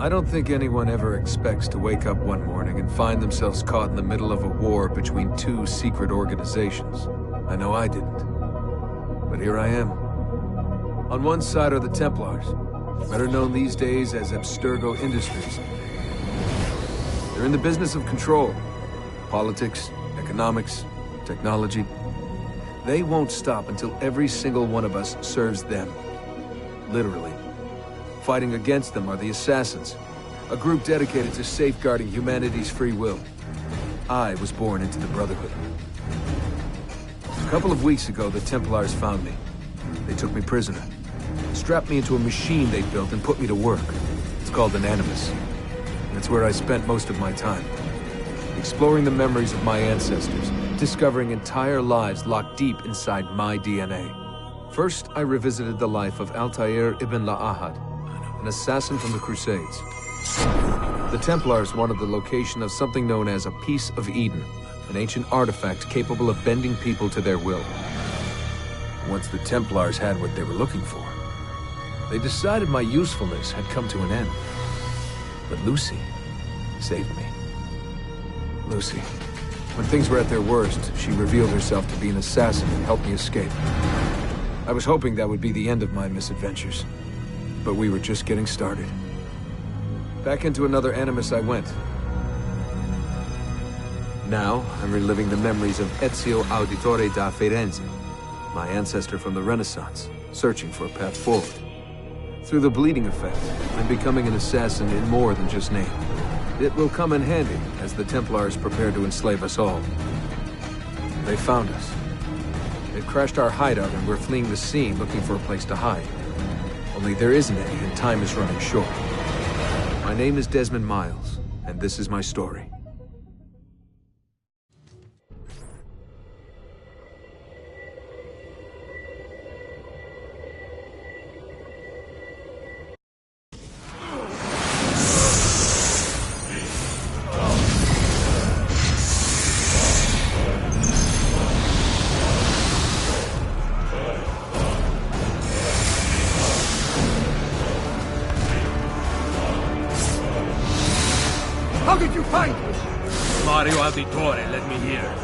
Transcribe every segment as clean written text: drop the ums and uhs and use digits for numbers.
I don't think anyone ever expects to wake up one morning and find themselves caught in the middle of a war between two secret organizations. I know I didn't. But here I am. On one side are the Templars, better known these days as Abstergo Industries. They're in the business of control. Politics, economics, technology. They won't stop until every single one of us serves them. Literally. Fighting against them are the Assassins, a group dedicated to safeguarding humanity's free will. I was born into the Brotherhood. A couple of weeks ago, the Templars found me. They took me prisoner, strapped me into a machine they built and put me to work. It's called an Animus. That's where I spent most of my time. Exploring the memories of my ancestors, discovering entire lives locked deep inside my DNA. First, I revisited the life of Altair ibn La'ahad, an assassin from the Crusades. The Templars wanted the location of something known as a Piece of Eden, an ancient artifact capable of bending people to their will. Once the Templars had what they were looking for, they decided my usefulness had come to an end. But Lucy saved me. Lucy. When things were at their worst, she revealed herself to be an assassin and helped me escape. I was hoping that would be the end of my misadventures. But we were just getting started. Back into another Animus I went. Now, I'm reliving the memories of Ezio Auditore da Firenze, my ancestor from the Renaissance, searching for a path forward. Through the bleeding effect, I'm becoming an assassin in more than just name. It will come in handy as the Templars prepare to enslave us all. They found us. They've crashed our hideout and we're fleeing the scene looking for a place to hide. Only there isn't any, and time is running short. My name is Desmond Miles, and this is my story. How did you find me? Mario Auditore, let me hear.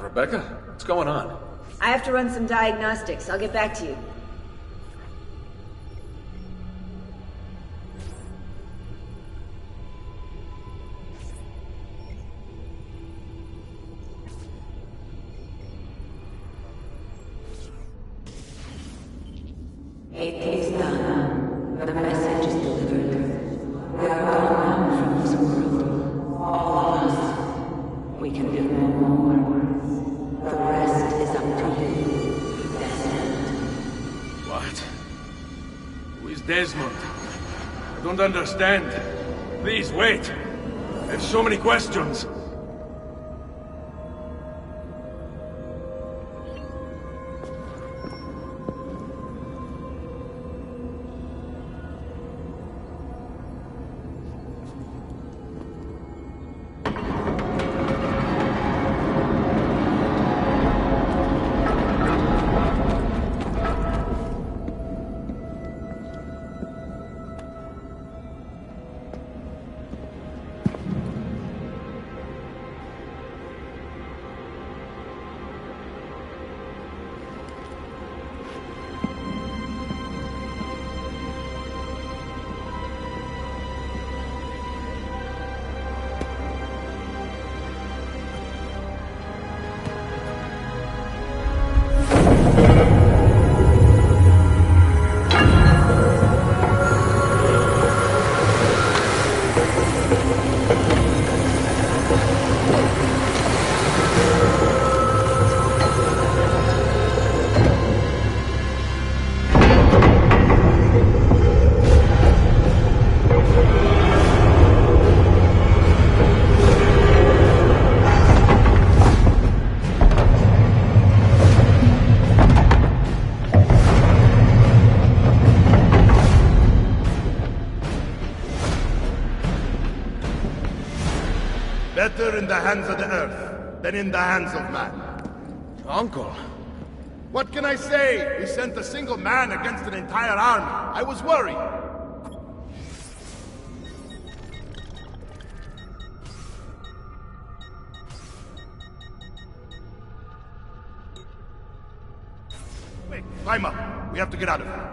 Rebecca? What's going on? I have to run some diagnostics. I'll get back to you. It is done. The message is delivered. We are gone now from this world. All of us. We can do no more. The rest is up to you, Desmond. What? Who is Desmond? I don't understand. Please, wait. I have so many questions. hands of the earth than in the hands of man. Uncle. What can I say? We sent a single man against an entire army. I was worried. Quick, climb up. We have to get out of here.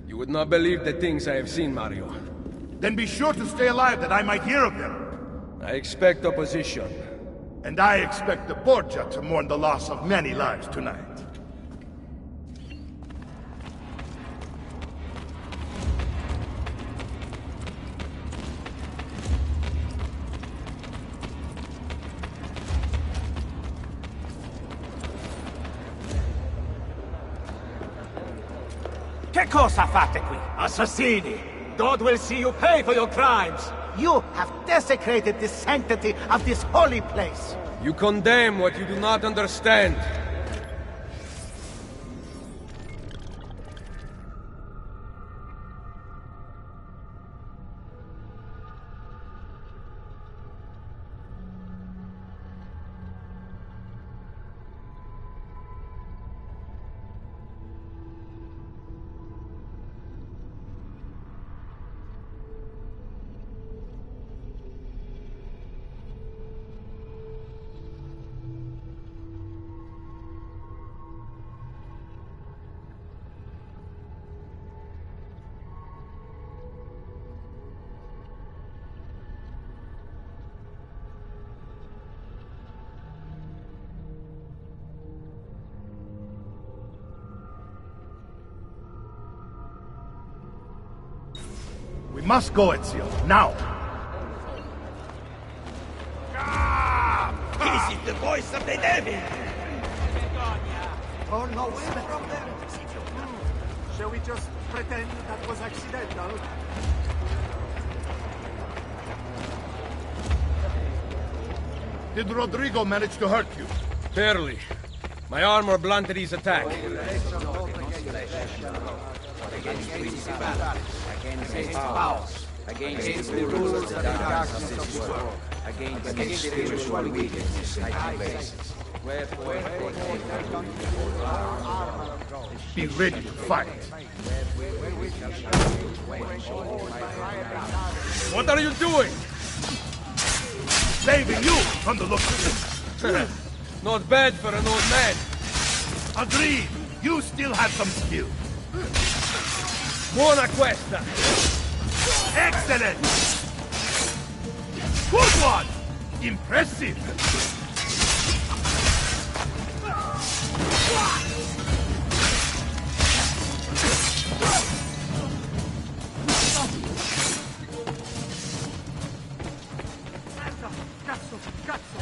You would not believe the things I have seen, Mario. Then be sure to stay alive that I might hear of them. I expect opposition. And I expect the Borgia to mourn the loss of many lives tonight. Che cosa fate qui? Assassini! God will see you pay for your crimes! You have desecrated the sanctity of this holy place! You condemn what you do not understand. We must go, Ezio. Now! This is the voice of the devil! Oh no, we're from there. Shall we just pretend that was accidental? Did Rodrigo manage to hurt you? Barely. My armor blunted his attack. Against powers, against the rulers of the darkness of this world, against spiritual weakness in high places. Be ready to fight. What are you doing? Saving you from the looks of it. Not bad for an old man. Agreed. You still have some skill. Buona questa. Excellent! Good one! Impressive! Cazzo, cazzo!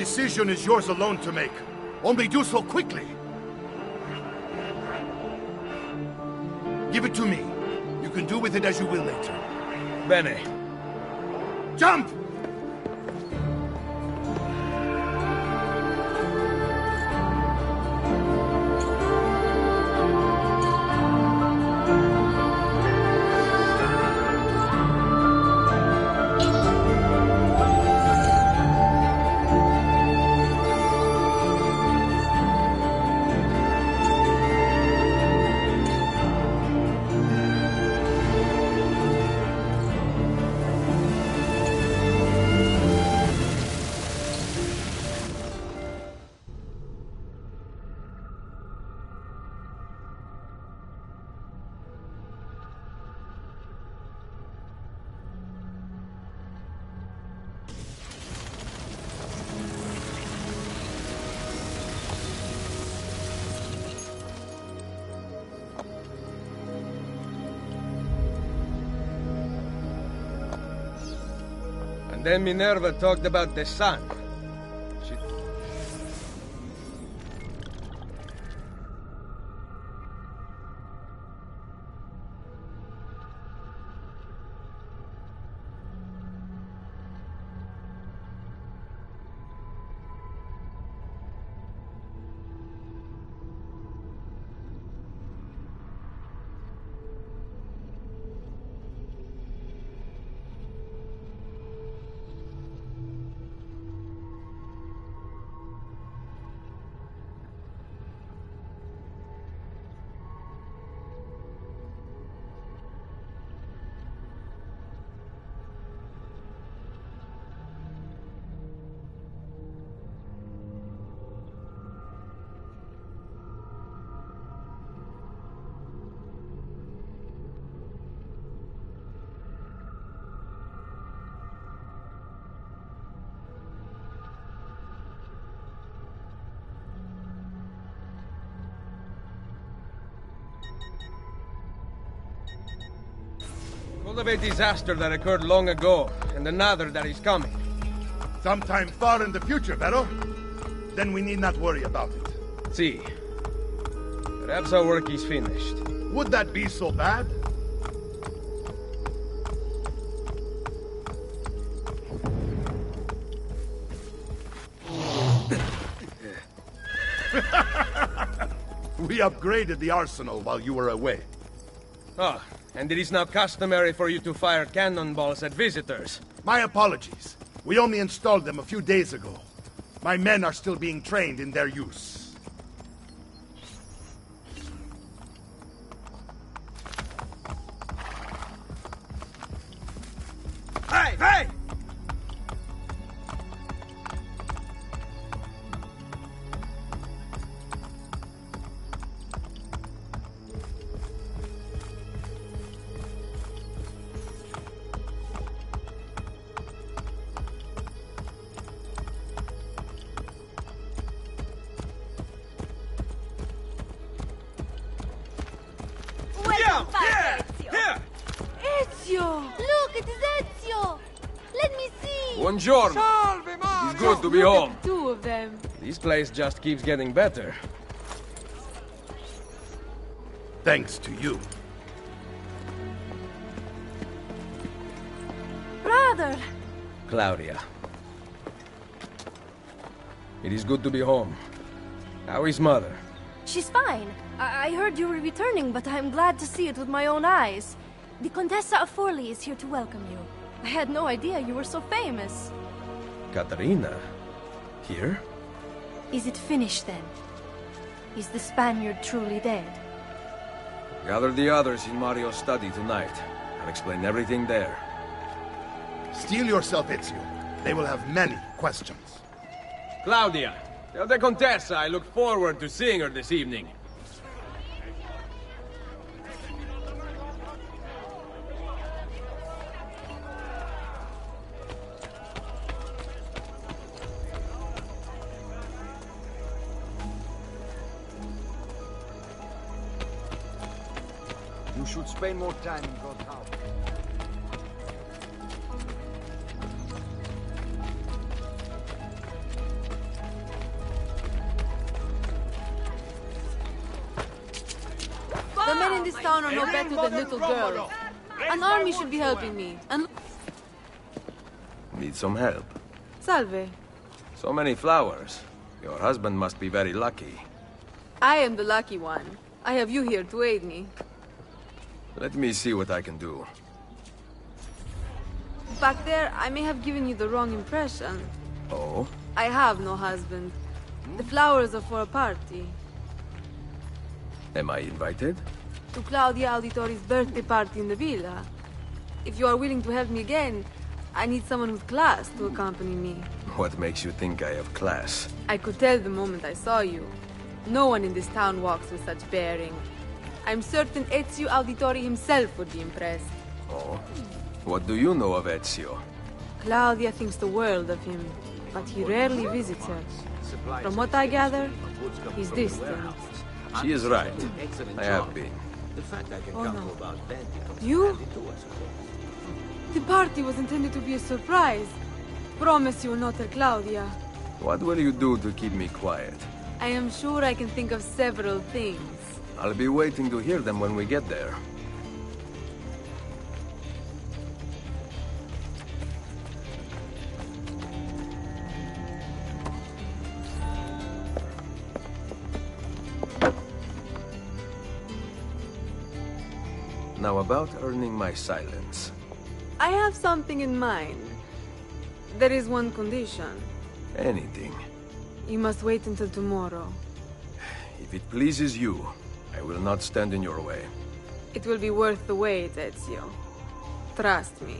decision is yours alone to make. Only do so quickly. Give it to me. You can do with it as you will later. Bene. Jump! Then Minerva talked about the sun. She... Full of a disaster that occurred long ago, and another that is coming. Sometime far in the future, Vero? Then we need not worry about it. See. Perhaps our work is finished. Would that be so bad? We upgraded the arsenal while you were away. Ah, and it is now customary for you to fire cannonballs at visitors. My apologies. We only installed them a few days ago. My men are still being trained in their use. Hey, hey! Buongiorno. Salve, Mario. It's good to be home. Two of them. This place just keeps getting better. Thanks to you. Brother! Claudia. It is good to be home. How is Mother? She's fine. I heard you were returning, but I'm glad to see it with my own eyes. The Contessa of Forley is here to welcome you. I had no idea you were so famous. Katarina? Here? Is it finished then? Is the Spaniard truly dead? Gather the others in Mario's study tonight. I'll explain everything there. Steel yourself, Ezio. They will have many questions. Claudia, tell the Contessa I look forward to seeing her this evening. You should spend more time in God's house. The men in this town are no better than little girls. An army should be helping me. And Need some help? Salve. So many flowers. Your husband must be very lucky. I am the lucky one. I have you here to aid me. Let me see what I can do. Back there, I may have given you the wrong impression. Oh? I have no husband. The flowers are for a party. Am I invited? To Claudia Auditori's birthday party in the villa. If you are willing to help me again, I need someone with class to accompany me. What makes you think I have class? I could tell the moment I saw you. No one in this town walks with such bearing. I'm certain Ezio Auditori himself would be impressed. Oh? What do you know of Ezio? Claudia thinks the world of him, but he rarely visits her. From what I gather, he's distant. She is right. I have been. Oh no. You? The party was intended to be a surprise. Promise you will not tell Claudia. What will you do to keep me quiet? I am sure I can think of several things. I'll be waiting to hear them when we get there. Now about earning my silence. I have something in mind. There is one condition. Anything. You must wait until tomorrow. If it pleases you, I will not stand in your way. It will be worth the wait, Ezio. Trust me.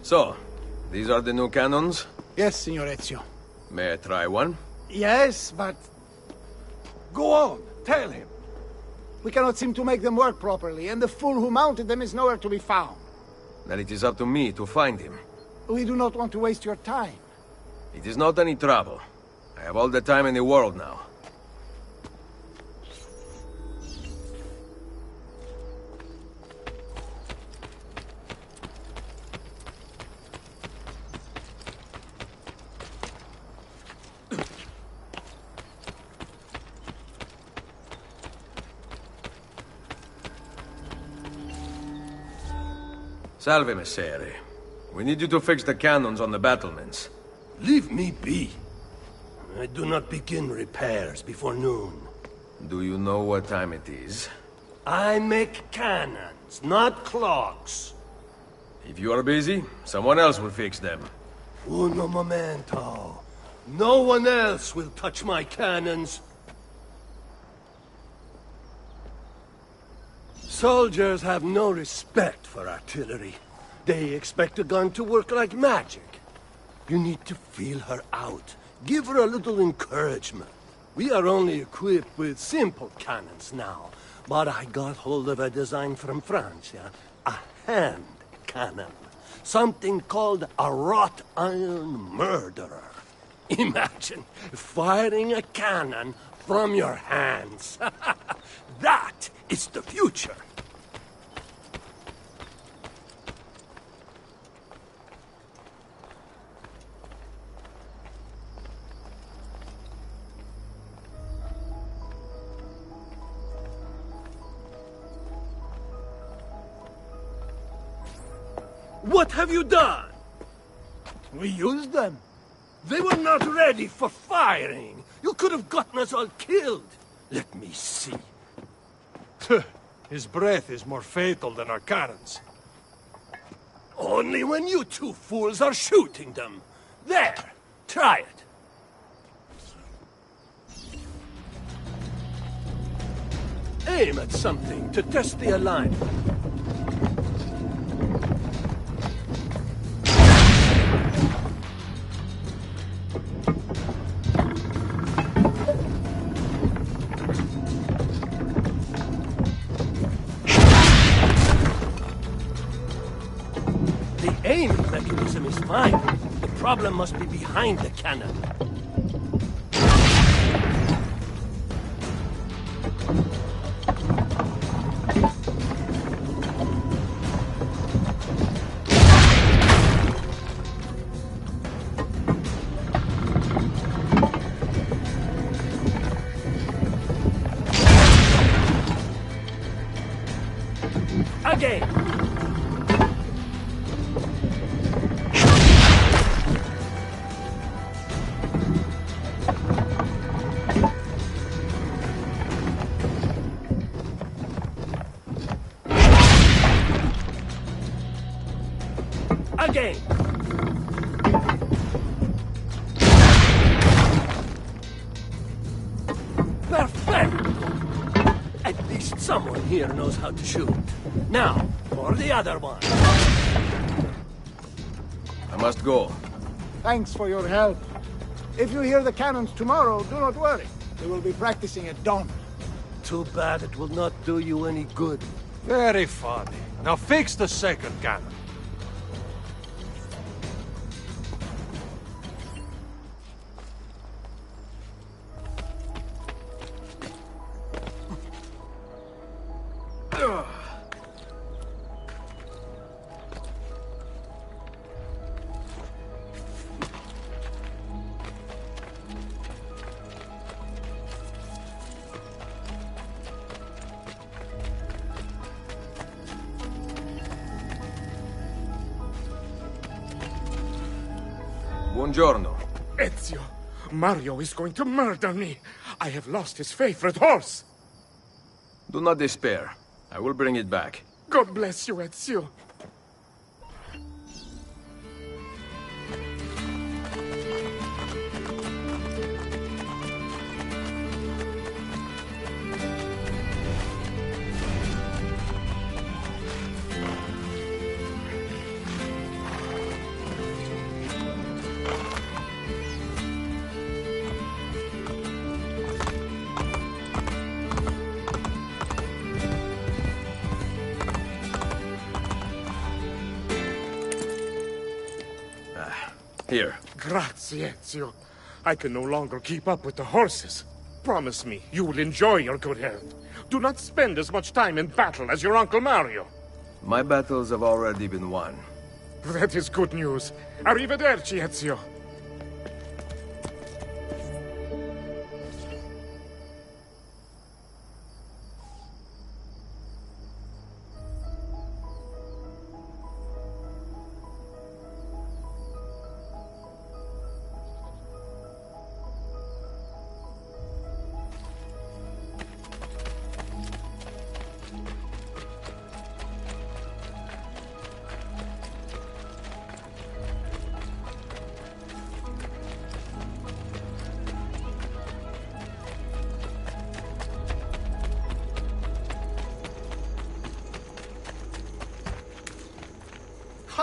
So, these are the new cannons? Yes, Signor Ezio. May I try one? Yes, but... Go on, tell him. We cannot seem to make them work properly, and the fool who mounted them is nowhere to be found. Then it is up to me to find him. We do not want to waste your time. It is not any trouble. I have all the time in the world now. Salve, Messere. We need you to fix the cannons on the battlements. Leave me be. I do not begin repairs before noon. Do you know what time it is? I make cannons, not clocks. If you are busy, someone else will fix them. Uno momento. No one else will touch my cannons. Soldiers have no respect for artillery. They expect a gun to work like magic. You need to feel her out. Give her a little encouragement. We are only equipped with simple cannons now, but I got hold of a design from France, a hand cannon. Something called a wrought iron murderer. Imagine firing a cannon from your hands. That is the future. What have you done? We used them. They were not ready for firing. You could have gotten us all killed. Let me see. His breath is more fatal than our cannons. Only when you two fools are shooting them. There, try it. Aim at something to test the alignment. The aiming mechanism is fine. The problem must be behind the cannon. Again! Again! Perfect! At least someone here knows how to shoot. Now, for the other one. I must go. Thanks for your help. If you hear the cannons tomorrow, do not worry. They will be practicing at dawn. Too bad it will not do you any good. Very funny. Now fix the second cannon. Buongiorno. Ezio, Mario is going to murder me. I have lost his favorite horse. Do not despair. I will bring it back. God bless you, Ezio. Here. Grazie, Ezio. I can no longer keep up with the horses. Promise me you will enjoy your good health. Do not spend as much time in battle as your Uncle Mario. My battles have already been won. That is good news. Arrivederci, Ezio.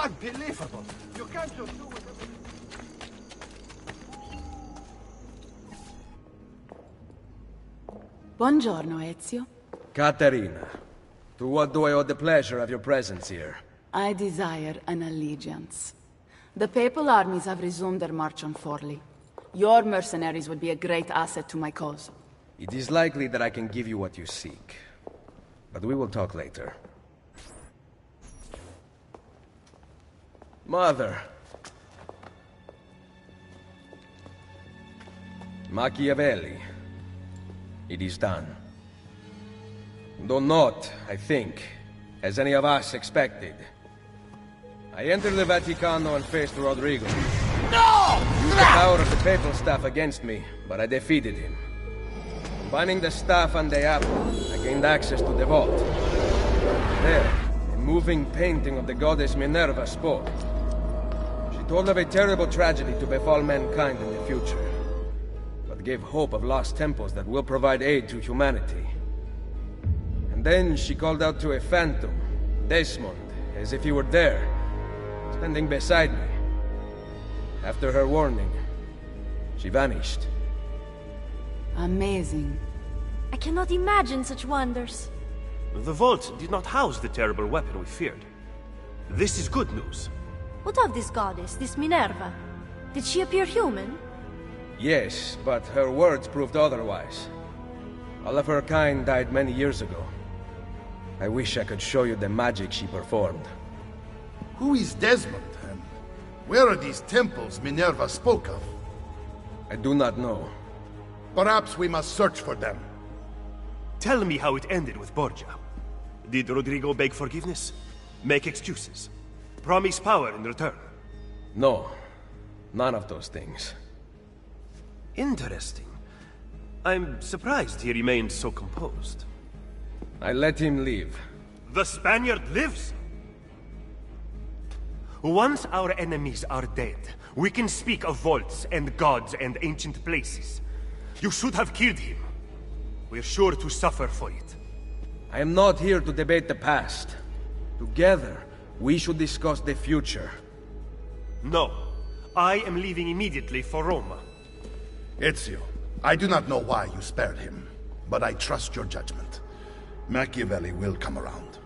Unbelievable! You can't just do whatever... Buongiorno, Ezio. Caterina, to what do I owe the pleasure of your presence here? I desire an allegiance. The papal armies have resumed their march on Forli. Your mercenaries would be a great asset to my cause. It is likely that I can give you what you seek. But we will talk later. Mother. Machiavelli. It is done. Though not, I think, as any of us expected. I entered the Vaticano and faced Rodrigo. No! Used the power of the papal staff against me, but I defeated him. Combining the staff and the apple, I gained access to the vault. There, a moving painting of the goddess Minerva spoke. She told of a terrible tragedy to befall mankind in the future, but gave hope of lost temples that will provide aid to humanity. And then she called out to a phantom, Desmond, as if he were there, standing beside me. After her warning, she vanished. Amazing. I cannot imagine such wonders. The vault did not house the terrible weapon we feared. This is good news. What of this goddess, this Minerva? Did she appear human? Yes, but her words proved otherwise. All of her kind died many years ago. I wish I could show you the magic she performed. Who is Desmond, and where are these temples Minerva spoke of? I do not know. Perhaps we must search for them. Tell me how it ended with Borgia. Did Rodrigo beg forgiveness? Make excuses? Promise power in return? No. None of those things. Interesting. I'm surprised he remained so composed. I let him leave. The Spaniard lives? Once our enemies are dead, we can speak of vaults and gods and ancient places. You should have killed him. We're sure to suffer for it. I am not here to debate the past. Together, we should discuss the future. No. I am leaving immediately for Roma. Ezio, I do not know why you spared him, but I trust your judgment. Machiavelli will come around.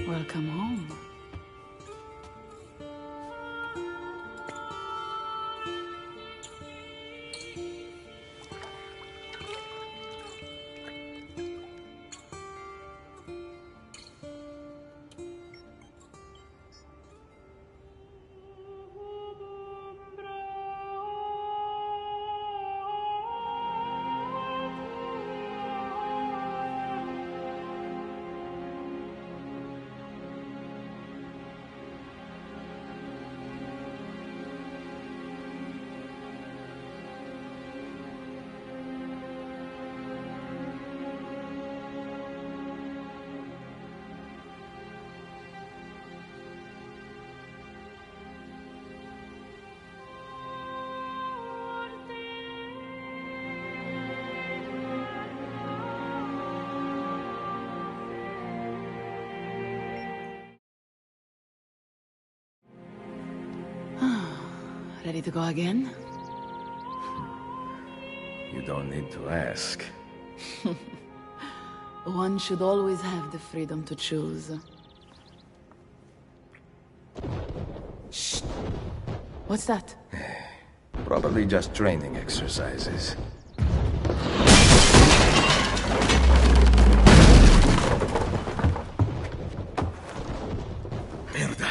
Welcome home. Ready to go again? You don't need to ask. One should always have the freedom to choose. Shh! What's that? Probably just training exercises. Merda.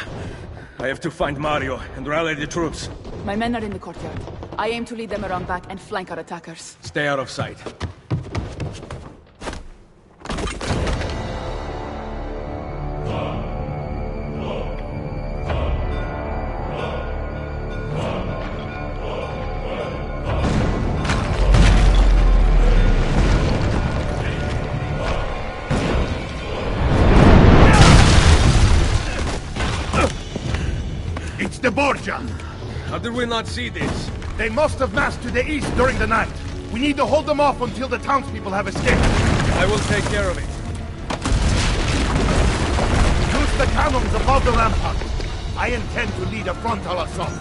I have to find Mario and rally the troops. My men are in the courtyard. I aim to lead them around back and flank our attackers. Stay out of sight. It's the Borgia! How did we not see this? They must have massed to the east during the night. We need to hold them off until the townspeople have escaped. I will take care of it. Use the cannons above the rampart. I intend to lead a frontal assault.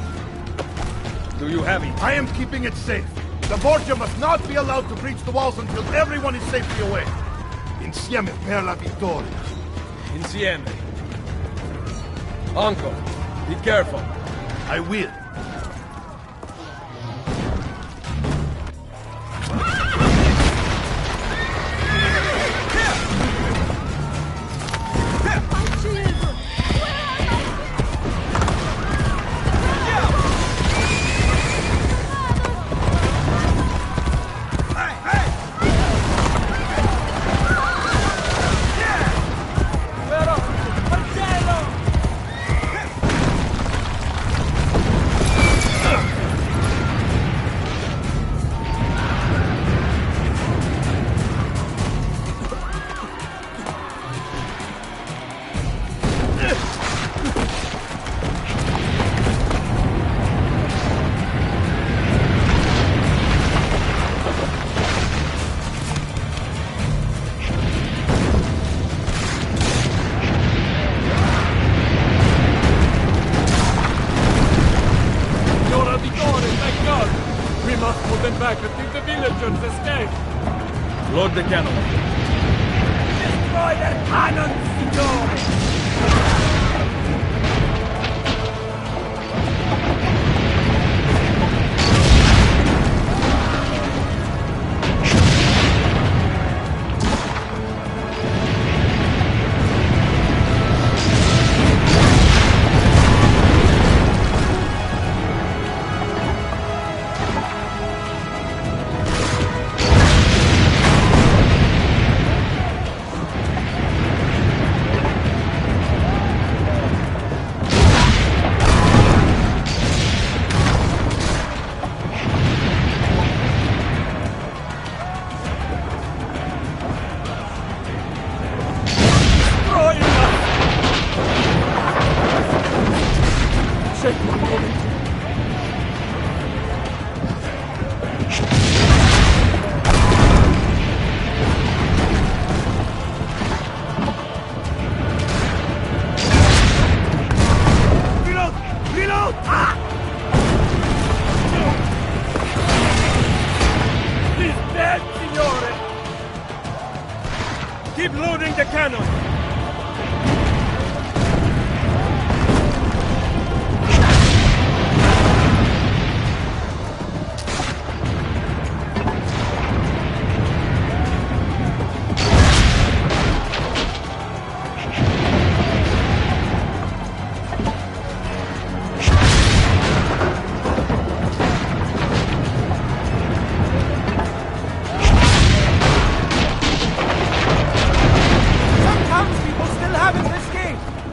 Do you have it? I am keeping it safe. The Borgia must not be allowed to breach the walls until everyone is safely away. Insieme per la vittoria. Insieme. Uncle, be careful. I will. back until the villagers escape. Load the cannon. Destroy their cannons, signore! Keep loading the cannon!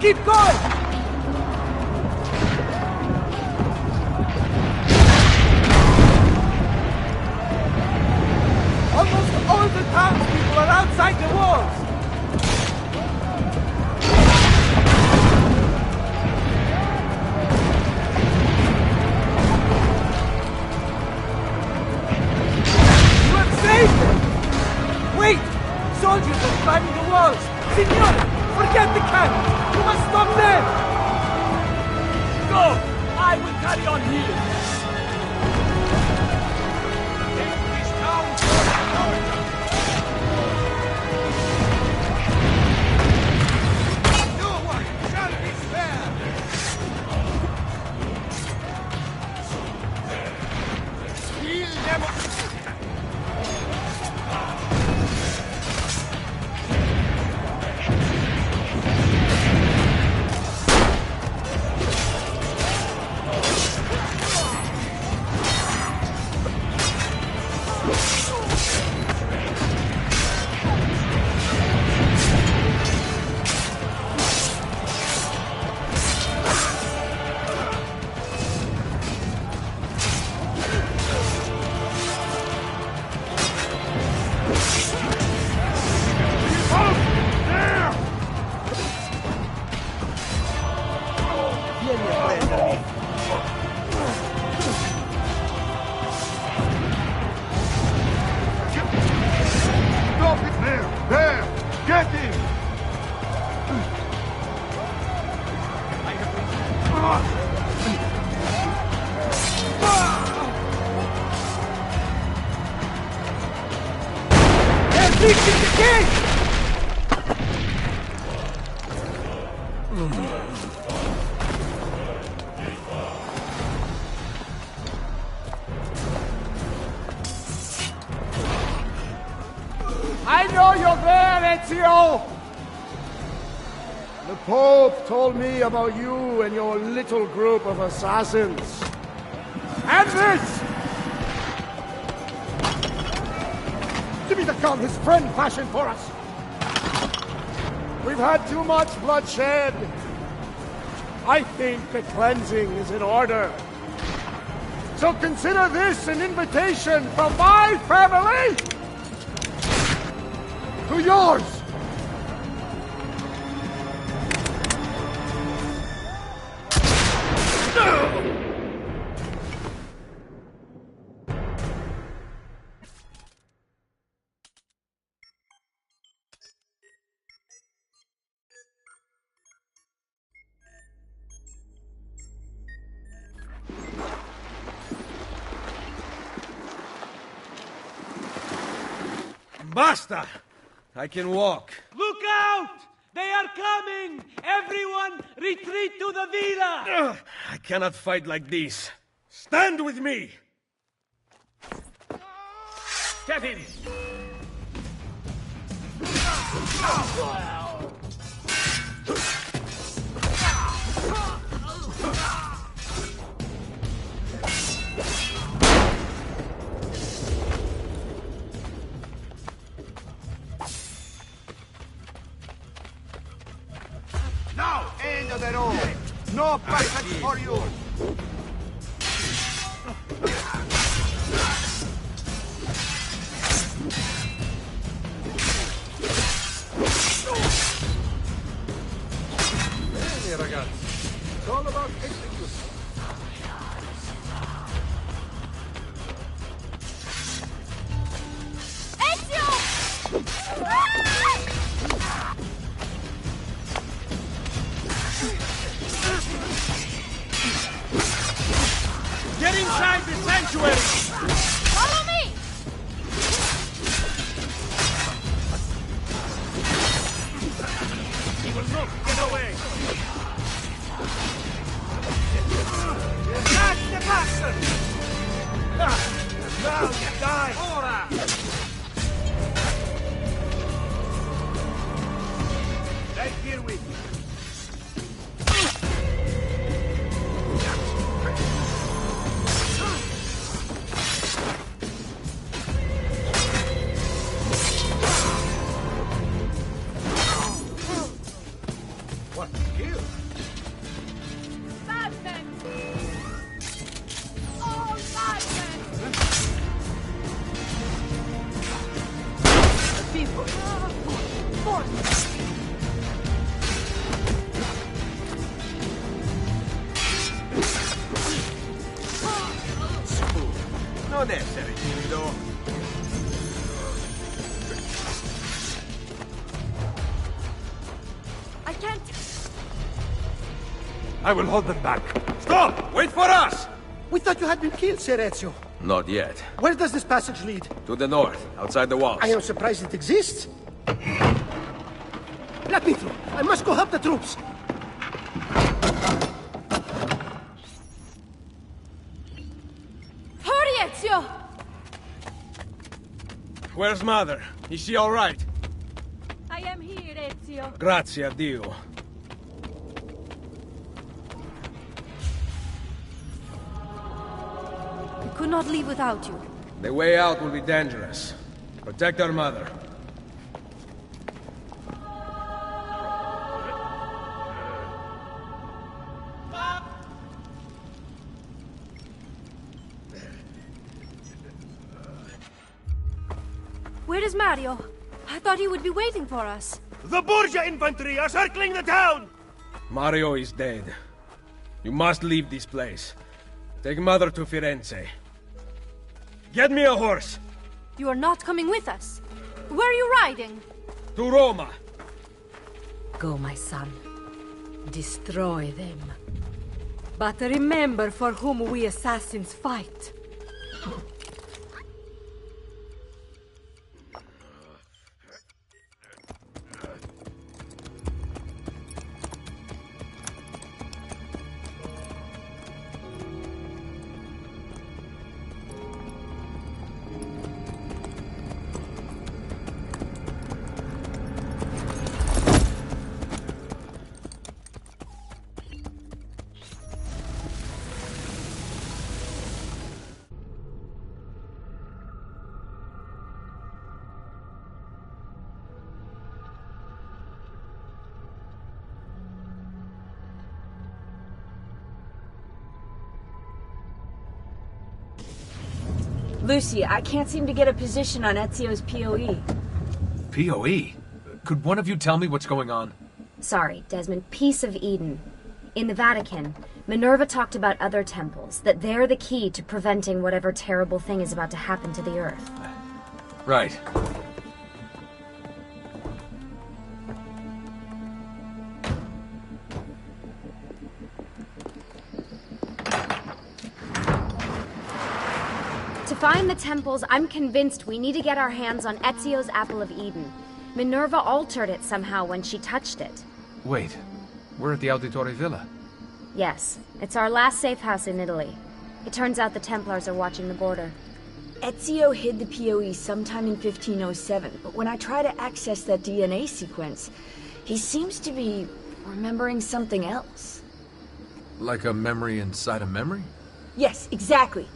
Keep going! Almost all the townspeople are outside the walls! You have saved them! Wait! Soldiers are climbing the walls! Signore! Forget the cannon! You must stop them! Go! I will carry on here! No one shall be spared! Kill them! Vieni a prendermi! Stop it there! There! Get him! They're reaching the gate! I know you're there, Ezio! The Pope told me about you and your little group of assassins. And this! Give me the gun his friend fashioned for us! We've had too much bloodshed. I think the cleansing is in order. So consider this an invitation from my family to yours! Basta! I can walk. Look out! They are coming! Everyone, retreat to the villa! I cannot fight like this. Stand with me! Get him! Now, end of the road! No passage for you! Bene, ragazzi. It's all about execution. Get inside the sanctuary! Follow me! He will not get away! Catch the bastard! Now you die! Ora! Right here with you. More! Non essere timido. I can't... I will hold them back. Stop! Wait for us! We thought you had been killed, Sir Ezio. Not yet. Where does this passage lead? To the north, outside the walls. I am surprised it exists. Let me through. I must go help the troops. Hurry, Ezio! Where's Mother? Is she all right? I am here, Ezio. Grazie a Dio. We could not leave without you. The way out will be dangerous. Protect our mother. Where is Mario? I thought he would be waiting for us. The Borgia infantry are circling the town! Mario is dead. You must leave this place. Take Mother to Firenze. Get me a horse! You are not coming with us. Where are you riding? To Roma! Go, my son. Destroy them. But remember for whom we assassins fight. Lucy, I can't seem to get a position on Ezio's POE. POE? Could one of you tell me what's going on? Sorry, Desmond. Peace of Eden. In the Vatican, Minerva talked about other temples, that they're the key to preventing whatever terrible thing is about to happen to the Earth. Right. To find the temples, I'm convinced we need to get our hands on Ezio's Apple of Eden. Minerva altered it somehow when she touched it. Wait, we're at the Auditore Villa. Yes, it's our last safe house in Italy. It turns out the Templars are watching the border. Ezio hid the POE sometime in 1507, but when I try to access that DNA sequence, he seems to be remembering something else. Like a memory inside a memory? Yes, exactly.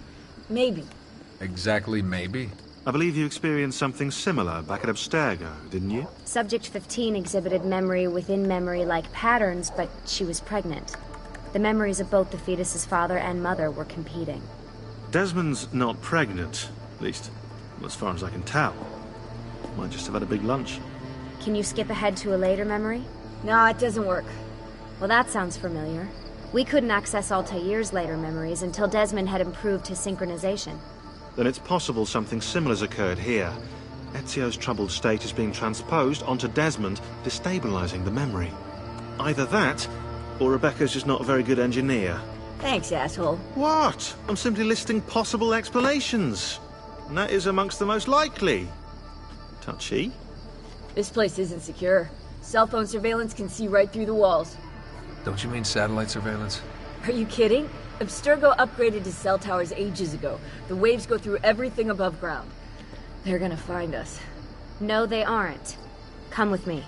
Maybe. Exactly, maybe? I believe you experienced something similar back at Abstergo, didn't you? Subject 15 exhibited memory within memory-like patterns, but she was pregnant. The memories of both the fetus's father and mother were competing. Desmond's not pregnant, at least as far as I can tell. Might just have had a big lunch. Can you skip ahead to a later memory? No, it doesn't work. Well, that sounds familiar. We couldn't access Altair's later memories until Desmond had improved his synchronization. Then it's possible something similar's occurred here. Ezio's troubled state is being transposed onto Desmond, destabilizing the memory. Either that, or Rebecca's just not a very good engineer. Thanks, asshole. What? I'm simply listing possible explanations. And that is amongst the most likely. Touchy? This place isn't secure. Cell phone surveillance can see right through the walls. Don't you mean satellite surveillance? Are you kidding? Abstergo upgraded to cell towers ages ago. The waves go through everything above ground. They're gonna find us. No, they aren't. Come with me.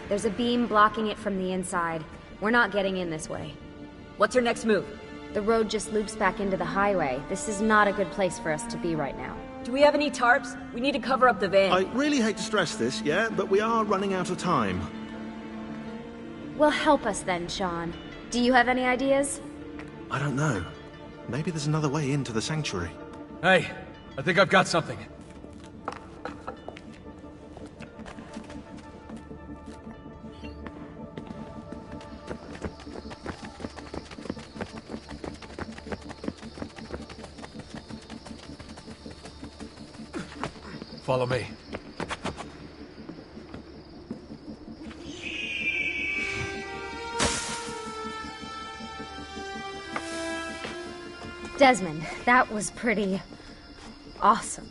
There's a beam blocking it from the inside. We're not getting in this way. What's our next move? The road just loops back into the highway. This is not a good place for us to be right now. Do we have any tarps? We need to cover up the van. I really hate to stress this, yeah, but we are running out of time. Well, help us then, Sean. Do you have any ideas? I don't know. Maybe there's another way into the sanctuary. Hey, I think I've got something. Follow me. Desmond, that was pretty... awesome.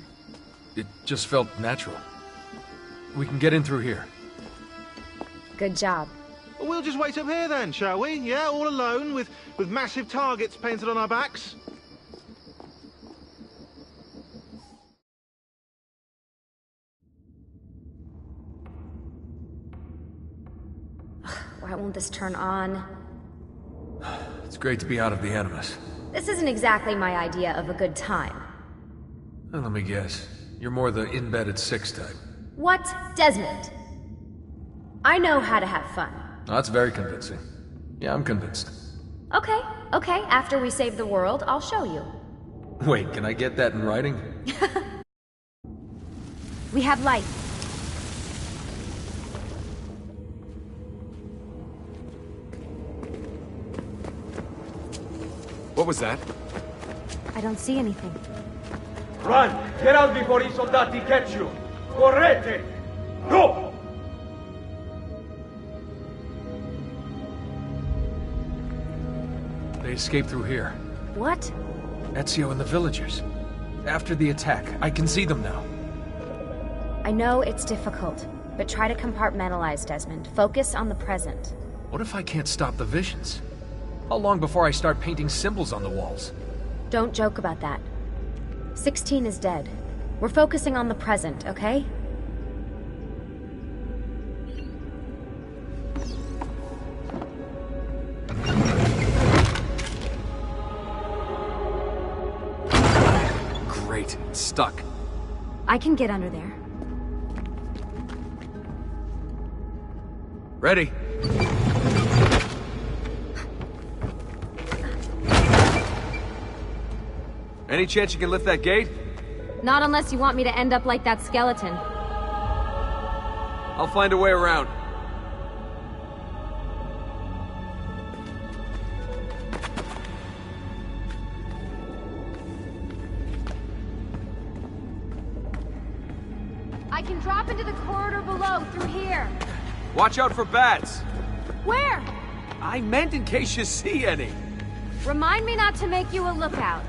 It just felt natural. We can get in through here. Good job. Well, we'll just wait up here then, shall we? Yeah, all alone, with massive targets painted on our backs? Why won't this turn on? It's great to be out of the Animus. This isn't exactly my idea of a good time. Well, let me guess. You're more the in-bed at 6 type. What? Desmond? I know how to have fun. Oh, that's very convincing. Yeah, I'm convinced. Okay, after we save the world, I'll show you. Wait, can I get that in writing? We have light. What was that? I don't see anything. Run! Get out before I soldati catch you! Correte! Go! They escaped through here. What? Ezio and the villagers. After the attack, I can see them now. I know it's difficult, but try to compartmentalize, Desmond. Focus on the present. What if I can't stop the visions? How long before I start painting symbols on the walls? Don't joke about that. 16 is dead. We're focusing on the present, okay? Great, it's stuck. I can get under there. Ready? Any chance you can lift that gate? Not unless you want me to end up like that skeleton. I'll find a way around. I can drop into the corridor below, through here. Watch out for bats. Where? I meant in case you see any. Remind me not to make you a lookout.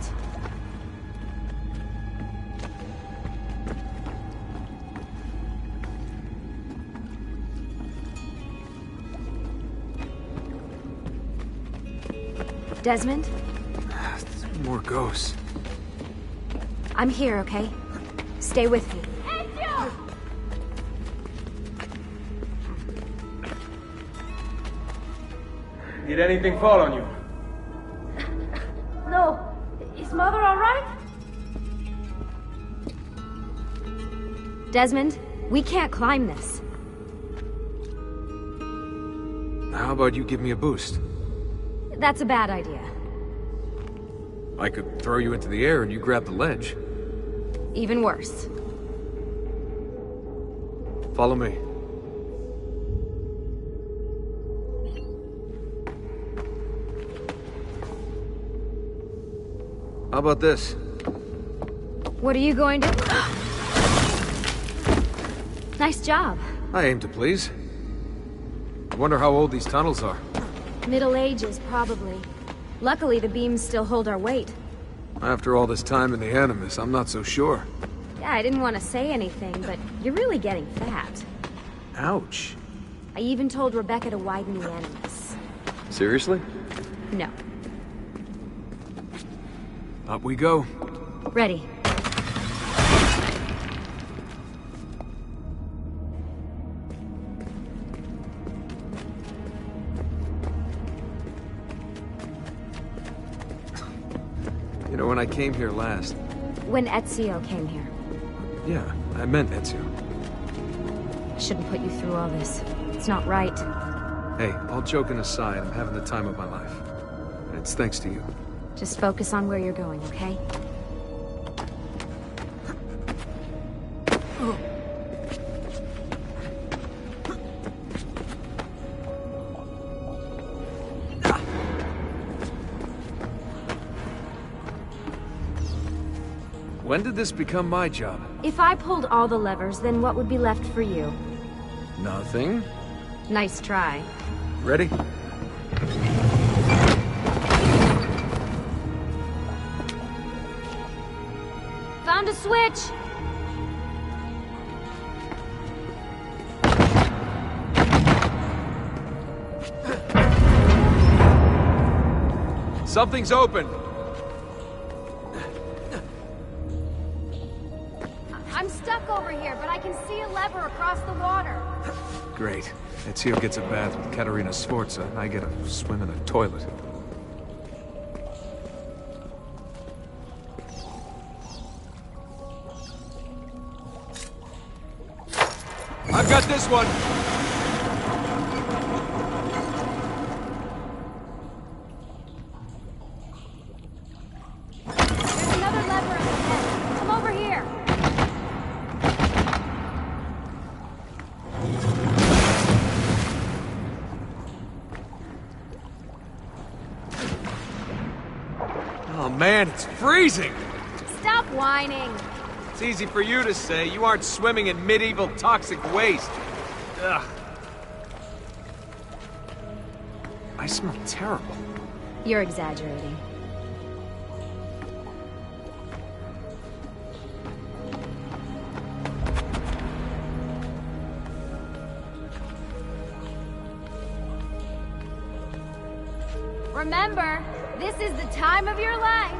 Desmond? More ghosts. I'm here, okay? Stay with me. Did anything fall on you? No. Is Mother all right? Desmond, we can't climb this. How about you give me a boost? That's a bad idea. I could throw you into the air and you grab the ledge. Even worse. Follow me. How about this? What are you going to... Nice job. I aim to please. I wonder how old these tunnels are. Middle Ages, probably. Luckily, the beams still hold our weight. After all this time in the Animus, I'm not so sure. Yeah, I didn't want to say anything, but you're really getting fat. Ouch. I even told Rebecca to widen the Animus. Seriously? No. Up we go. Ready. when I came here last. When Ezio came here. Yeah, I meant Ezio. I shouldn't put you through all this. It's not right. Hey, all joking aside, I'm having the time of my life. It's thanks to you. Just focus on where you're going, okay? When did this become my job? If I pulled all the levers, then what would be left for you? Nothing. Nice try. Ready? Found a switch! Something's open! I'm stuck over here, but I can see a lever across the water. Great. Ezio gets a bath with Caterina Sforza, and I get a swim in a toilet. I've got this one! There's another lever at the end. Come over here. Oh man, it's freezing! Stop whining. It's easy for you to say. You aren't swimming in medieval toxic waste. Ugh. I smell terrible. You're exaggerating. Remember, this is the time of your life.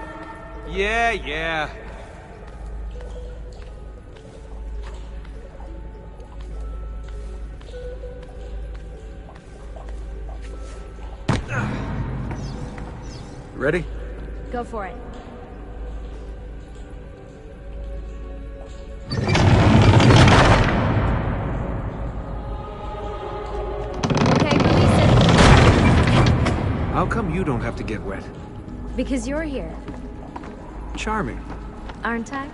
Yeah. Ready? Go for it. Okay, release it. How come you don't have to get wet? Because you're here, Charming. aren't I?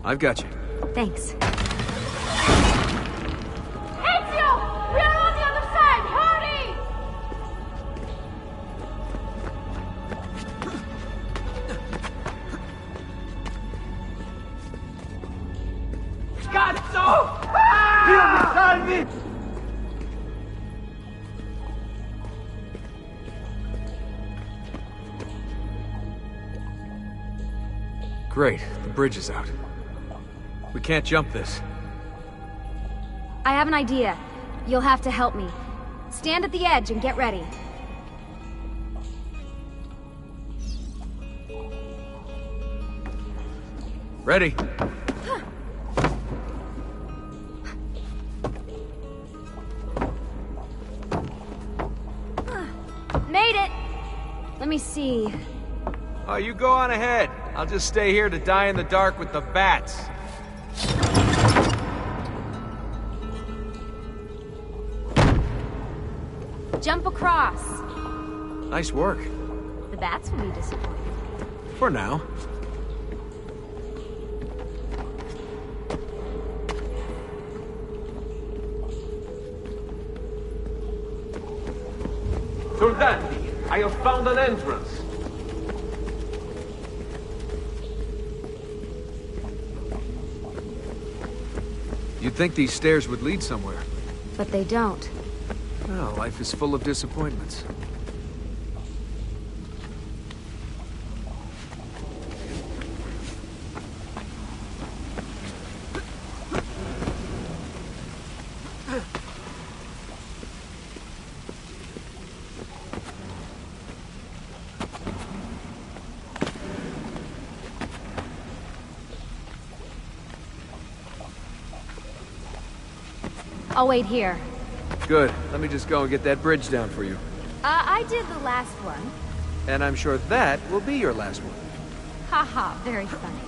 I've got you. Thanks. Ezio! We are on the other side! Hurry! Cazzo! Dio mi salvi! Great. The bridge is out. We can't jump this. I have an idea. You'll have to help me. Stand at the edge and get ready. Ready? Made it! Let me see. Oh, you go on ahead. I'll just stay here to die in the dark with the bats. Jump across. Nice work. The bats will be disappointed. For now. Soldati, I have found an entrance. You'd think these stairs would lead somewhere. But they don't. Well, life is full of disappointments. I'll wait here. Good. Let me just go and get that bridge down for you. I did the last one. And I'm sure that will be your last one. Haha, very funny.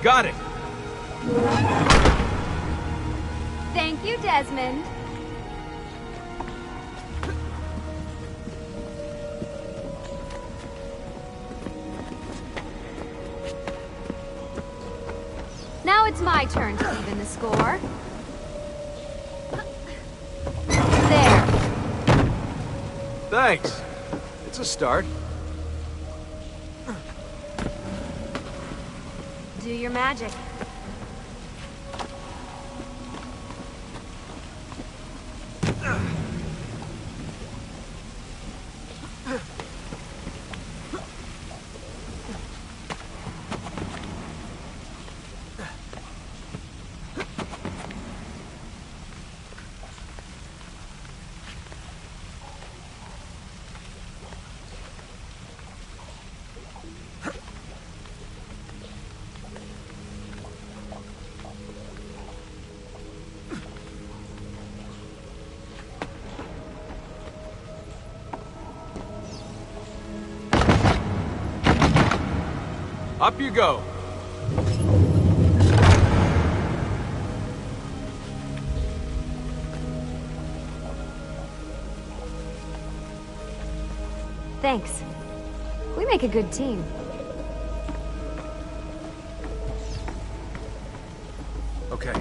Got it! Thank you, Desmond. Now it's my turn to even the score. There. Thanks. It's a start. Do your magic. Up you go. Thanks. We make a good team. Okay.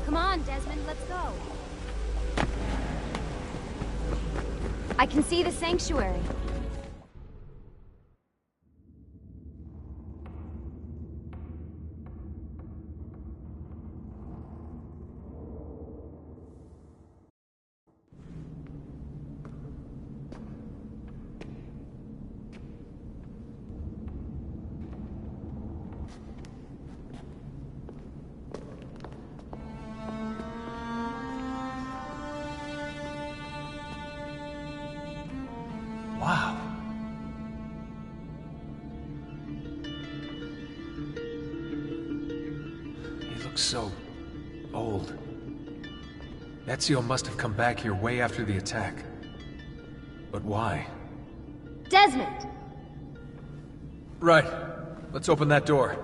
Come on, Desmond, let's go. I can see the sanctuary. Wow. He looks so old. Ezio must have come back here way after the attack. But why? Desmond! Right. Let's open that door.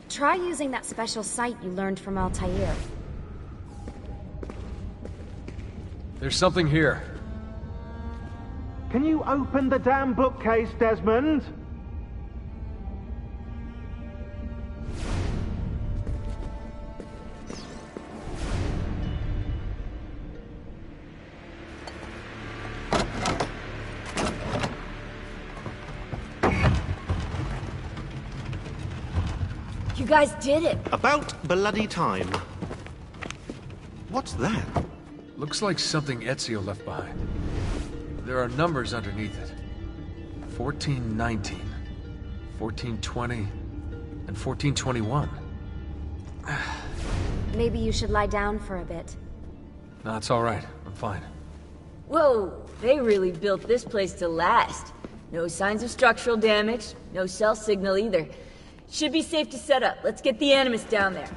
Try using that special sight you learned from Altair. There's something here. Can you open the damn bookcase, Desmond? You guys did it! About bloody time. What's that? Looks like something Ezio left behind. There are numbers underneath it. 1419, 1420, and 1421. Maybe you should lie down for a bit. No, it's all right. I'm fine. Whoa, they really built this place to last. No signs of structural damage, no cell signal either. Should be safe to set up. Let's get the Animus down there.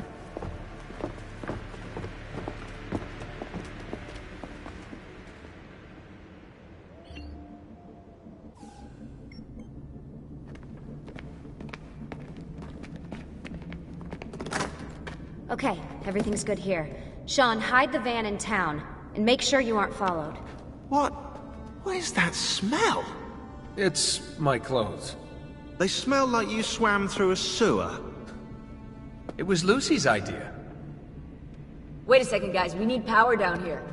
Okay, everything's good here. Sean, hide the van in town, and make sure you aren't followed. What is that smell? It's my clothes. They smell like you swam through a sewer. It was Lucy's idea. Wait a second, guys. We need power down here.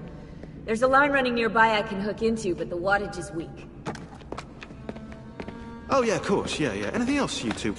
There's a line running nearby I can hook into, but the wattage is weak. Oh yeah, of course, yeah. Anything else, you two?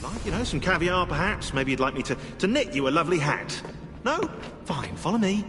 Like, you know, some caviar perhaps. Maybe you'd like me to knit you a lovely hat. No? Fine, follow me.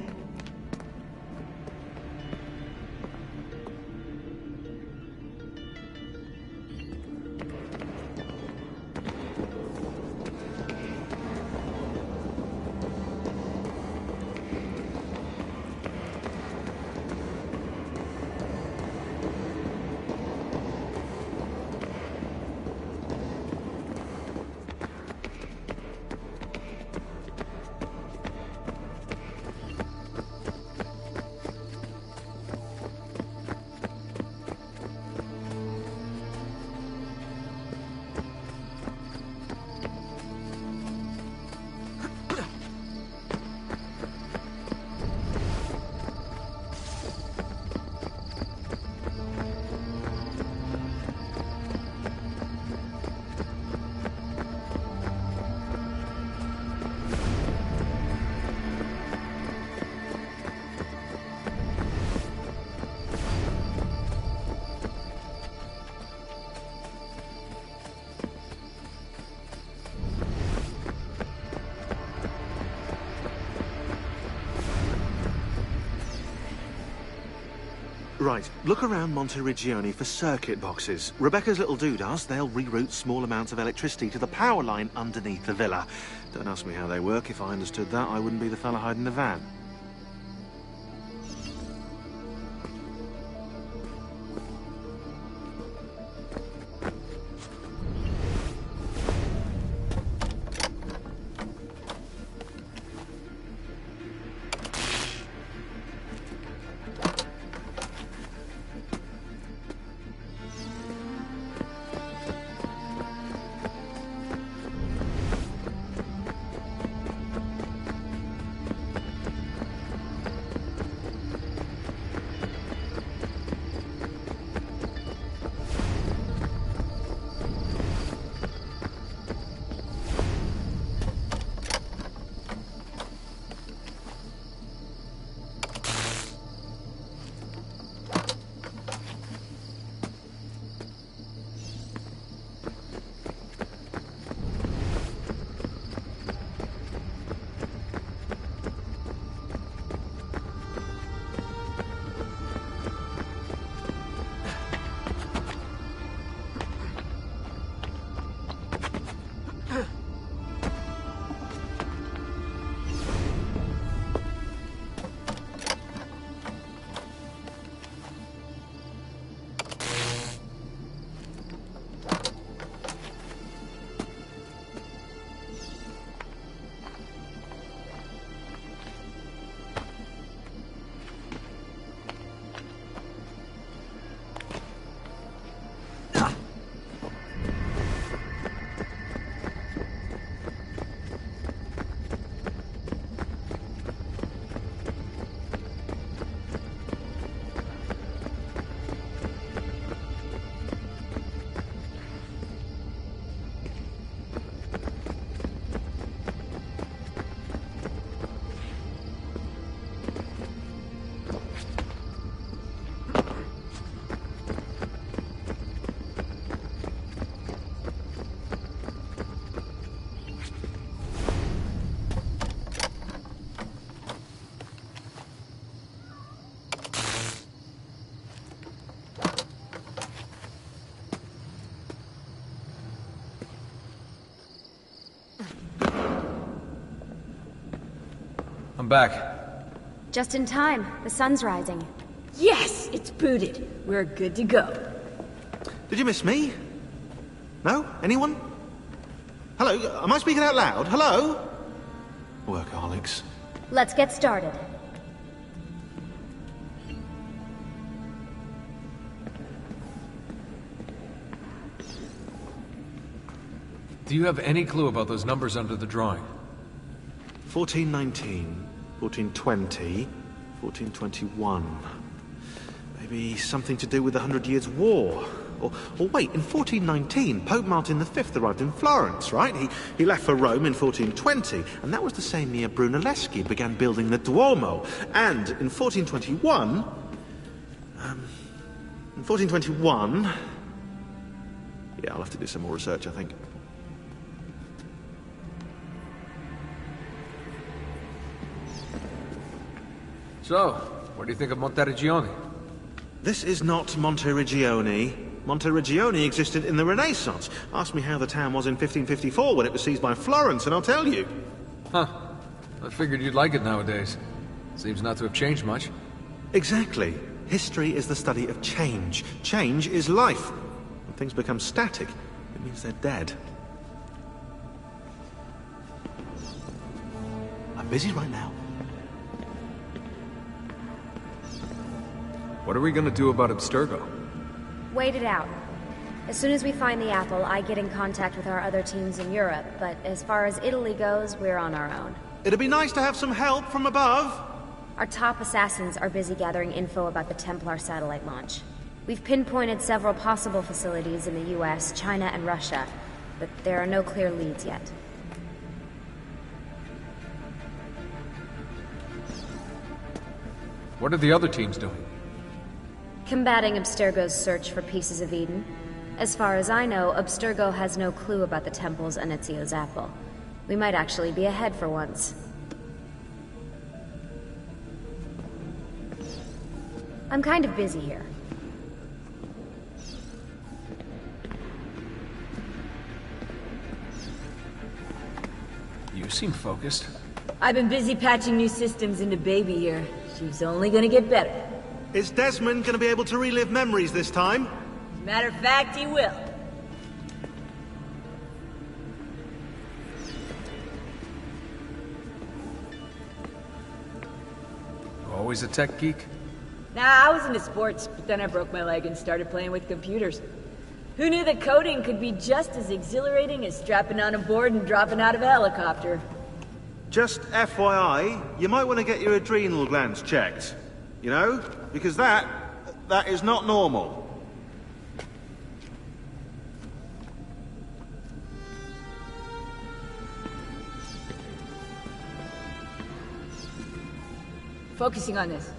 Right, look around Monteriggioni for circuit boxes. Rebecca's little doodahs, they'll reroute small amounts of electricity to the power line underneath the villa. Don't ask me how they work. If I understood that, I wouldn't be the fella hiding the van. I'm back. Just in time. The sun's rising. Yes! It's booted. We're good to go. Did you miss me? No? Anyone? Hello? Am I speaking out loud? Hello? Workaholics. Let's get started. Do you have any clue about those numbers under the drawing? 1419, 1420, 1421. Maybe something to do with the 100 Years' War. Or wait, in 1419, Pope Martin V arrived in Florence, right? He left for Rome in 1420, and that was the same year Brunelleschi began building the Duomo. And in 1421... Yeah, I'll have to do some more research, I think. So, what do you think of Monteriggioni? This is not Monteriggioni. Monteriggioni existed in the Renaissance. Ask me how the town was in 1554 when it was seized by Florence, and I'll tell you. Huh. I figured you'd like it nowadays. Seems not to have changed much. Exactly. History is the study of change. Change is life. When things become static, it means they're dead. I'm busy right now. What are we gonna do about Abstergo? Wait it out. As soon as we find the apple, I get in contact with our other teams in Europe, but as far as Italy goes, we're on our own. It'd be nice to have some help from above. Our top assassins are busy gathering info about the Templar satellite launch. We've pinpointed several possible facilities in the US, China, and Russia, but there are no clear leads yet. What are the other teams doing? Combating Abstergo's search for pieces of Eden. As far as I know, Abstergo has no clue about the temples and Ezio's apple. We might actually be ahead for once. I'm kind of busy here. You seem focused. I've been busy patching new systems into Baby here. She's only gonna get better. Is Desmond gonna be able to relive memories this time? Matter of fact, he will. Always a tech geek? Nah, I was into sports, but then I broke my leg and started playing with computers. Who knew that coding could be just as exhilarating as strapping on a board and dropping out of a helicopter? Just FYI, you might want to get your adrenal glands checked. You know? Because that is not normal. Focusing on this.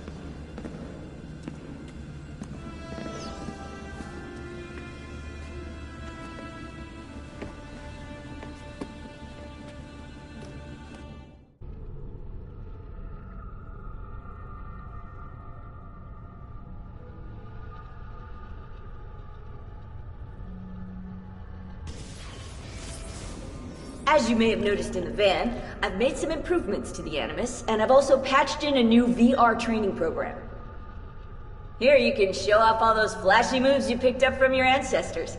As you may have noticed in the van, I've made some improvements to the Animus, and I've also patched in a new VR training program. Here you can show off all those flashy moves you picked up from your ancestors.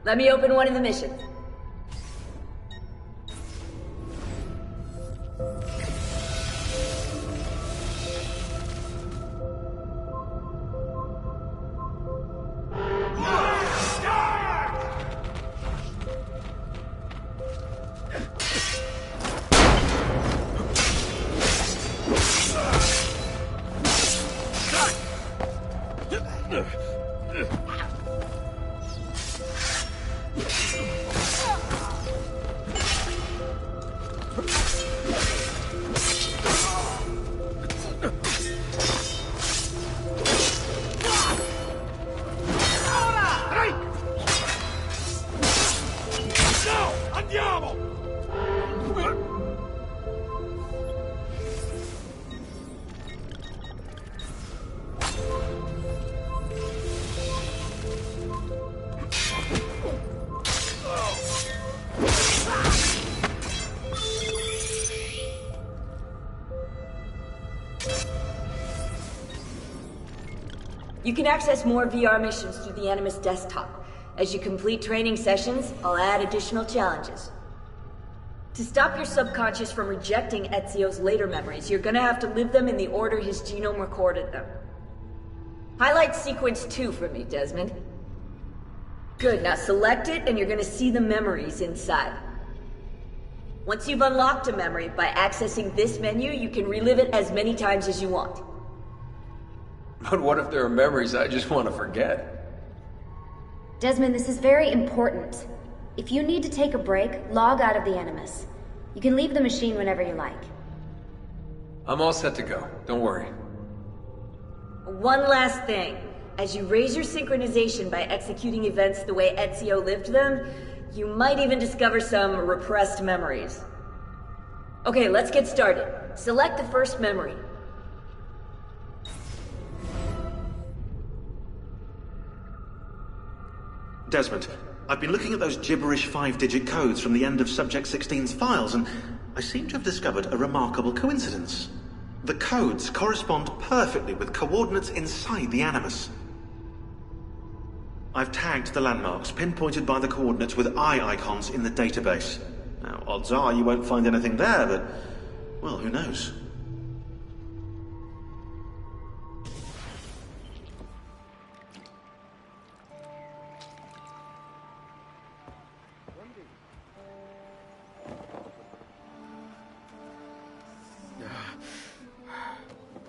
Let me open one of the missions. You can access more VR missions through the Animus desktop. As you complete training sessions, I'll add additional challenges. To stop your subconscious from rejecting Ezio's later memories, you're gonna have to live them in the order his genome recorded them. Highlight sequence 2 for me, Desmond. Good, now select it and you're gonna see the memories inside. Once you've unlocked a memory, by accessing this menu, you can relive it as many times as you want. But what if there are memories I just want to forget? Desmond, this is very important. If you need to take a break, log out of the Animus. You can leave the machine whenever you like. I'm all set to go. Don't worry. One last thing. As you raise your synchronization by executing events the way Ezio lived them, you might even discover some repressed memories. Okay, let's get started. Select the first memory. Desmond, I've been looking at those gibberish 5-digit codes from the end of Subject 16's files, and I seem to have discovered a remarkable coincidence. The codes correspond perfectly with coordinates inside the Animus. I've tagged the landmarks, pinpointed by the coordinates with eye icons in the database. Now, odds are you won't find anything there, but, well, who knows?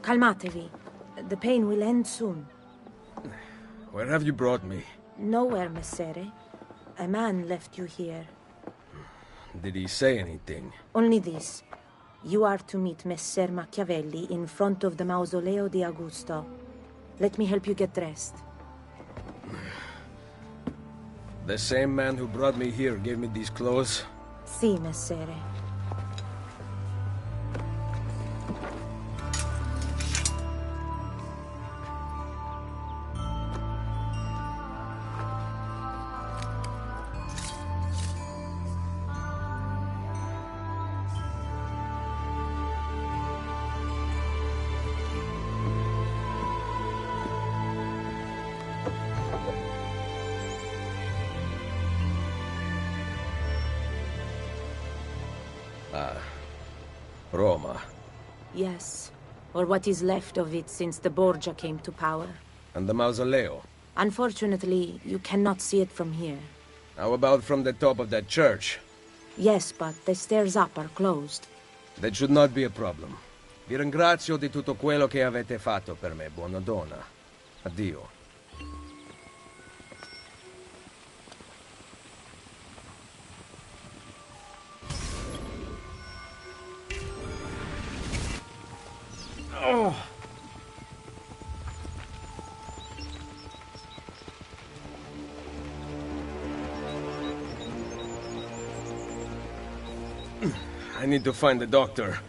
Calmatevi. The pain will end soon. Where have you brought me? Nowhere, Messere. A man left you here. Did he say anything? Only this. You are to meet Messer Machiavelli in front of the Mausoleo di Augusto. Let me help you get dressed. The same man who brought me here gave me these clothes? Si, Messere. Roma. Yes, or what is left of it since the Borgia came to power. And the Mausoleo? Unfortunately, you cannot see it from here. How about from the top of that church? Yes, but the stairs up are closed. That should not be a problem. Vi ringrazio di tutto quello che avete fatto per me, buona donna. Addio. Oh. I need to find the doctor.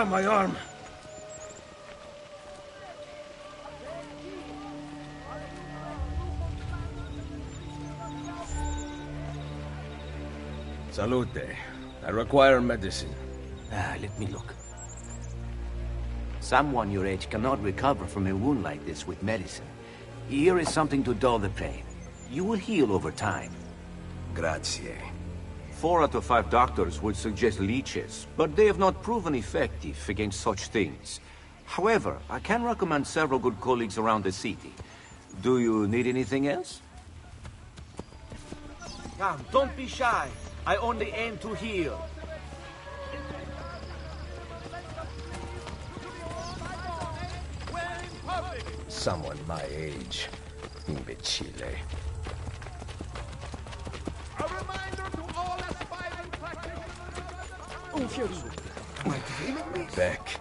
My arm. Salute. I require medicine. Let me look. Someone your age cannot recover from a wound like this with medicine. Here is something to dull the pain. You will heal over time. Grazie. 4 out of 5 doctors would suggest leeches, but they have not proven effective against such things. However, I can recommend several good colleagues around the city. Do you need anything else? Come, don't be shy. I only aim to heal. Someone my age. Imbecile. A reminder to all aspiring practitioners. Oh, Fiorino. Am I dreaming this? Back.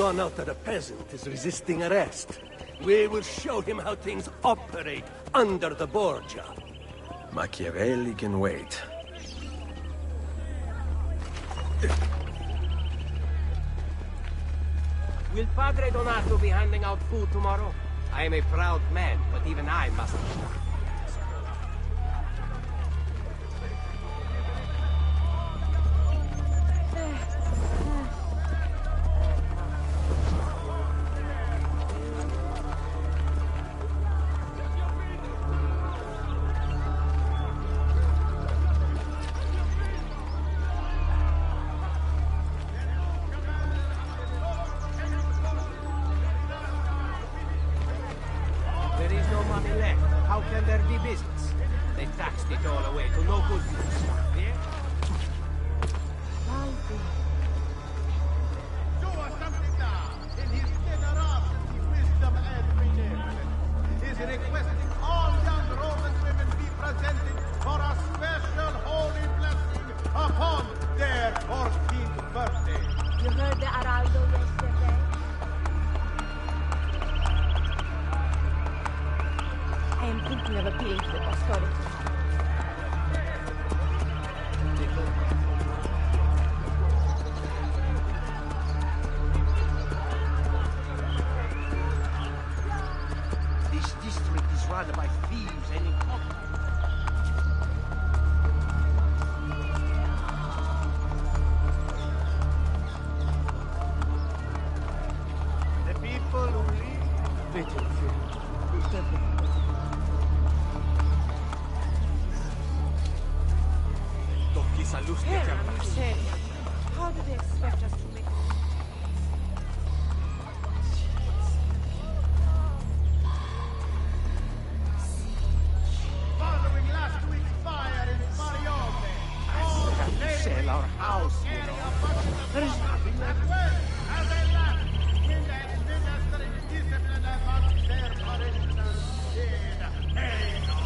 gone after a peasant is resisting arrest. We will show him how things operate under the Borgia. Machiavelli can wait. Will Padre Donato be handing out food tomorrow? I am a proud man, but even I must... How do they expect us to make... Following last week's fire in Marione. To sell our house, you know. There is nothing left. As I laugh, when the minister in discipline amongst their parishioners in Haino.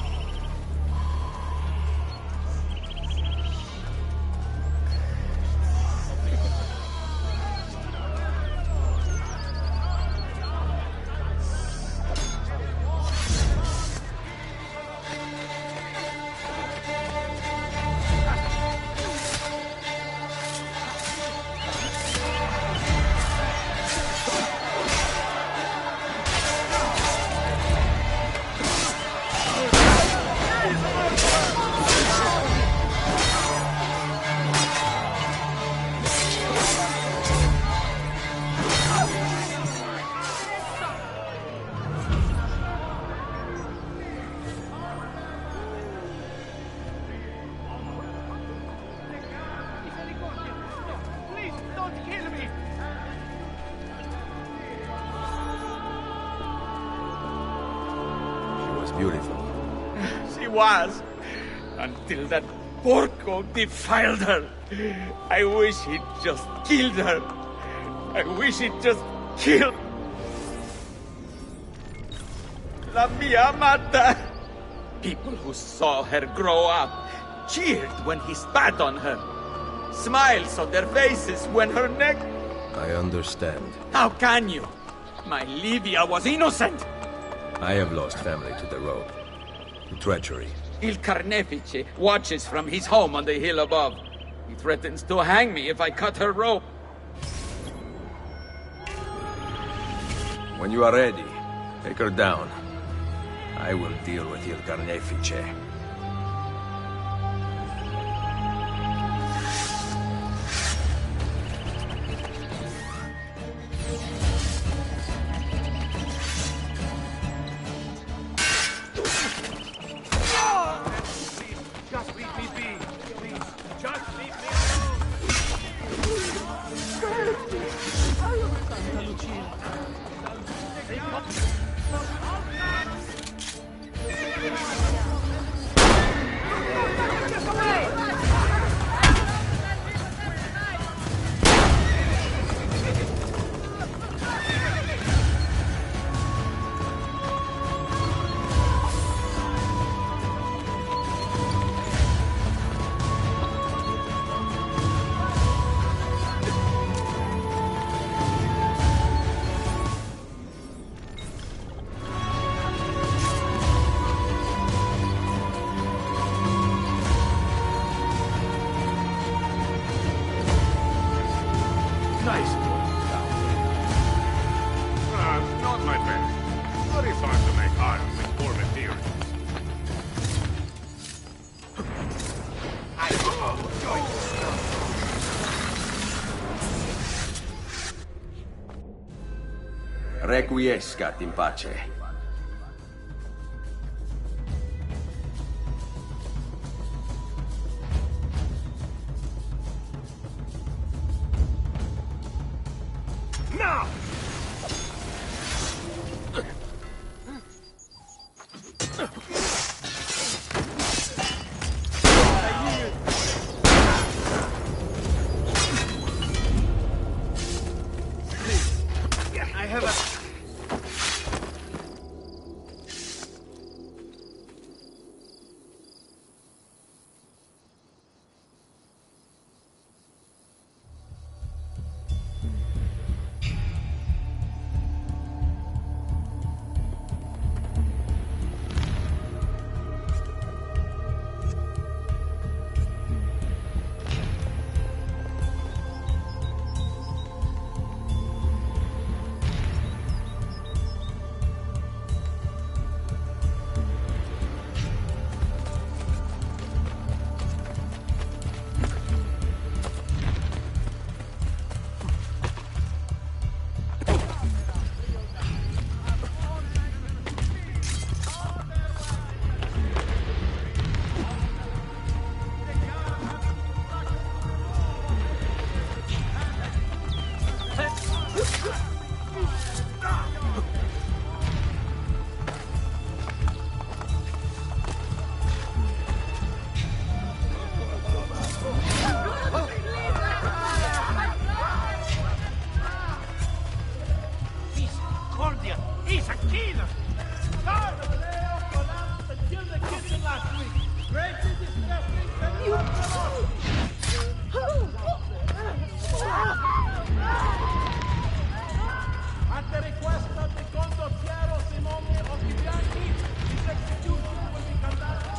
Beautiful. She was, until that porco defiled her. I wish he'd just killed her. I wish he'd just killed... La mia amata. People who saw her grow up cheered when he spat on her. Smiles on their faces when her neck... I understand. How can you? My Livia was innocent. I have lost family to the rope. To treachery. Il Carnefice watches from his home on the hill above. He threatens to hang me if I cut her rope. When you are ready, take her down. I will deal with Il Carnefice. Requiescat in pace. Now! I have a... He's a killer! Collapsed and killed the kitchen last week. Greatly disgusting. You... At the request of the condottiero Simone Occhibianchi, his execution will be conducted.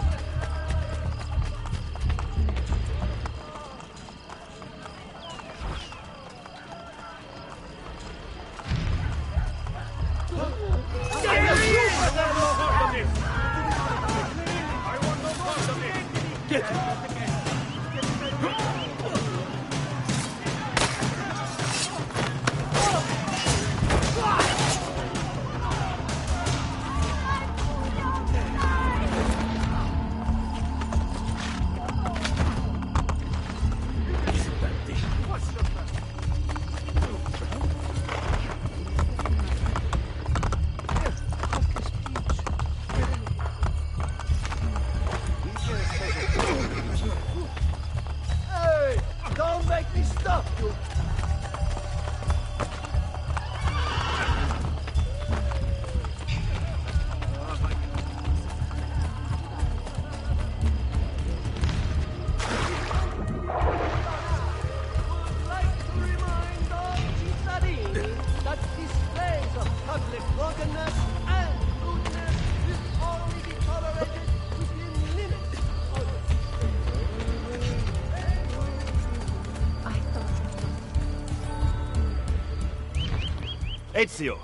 Ezio,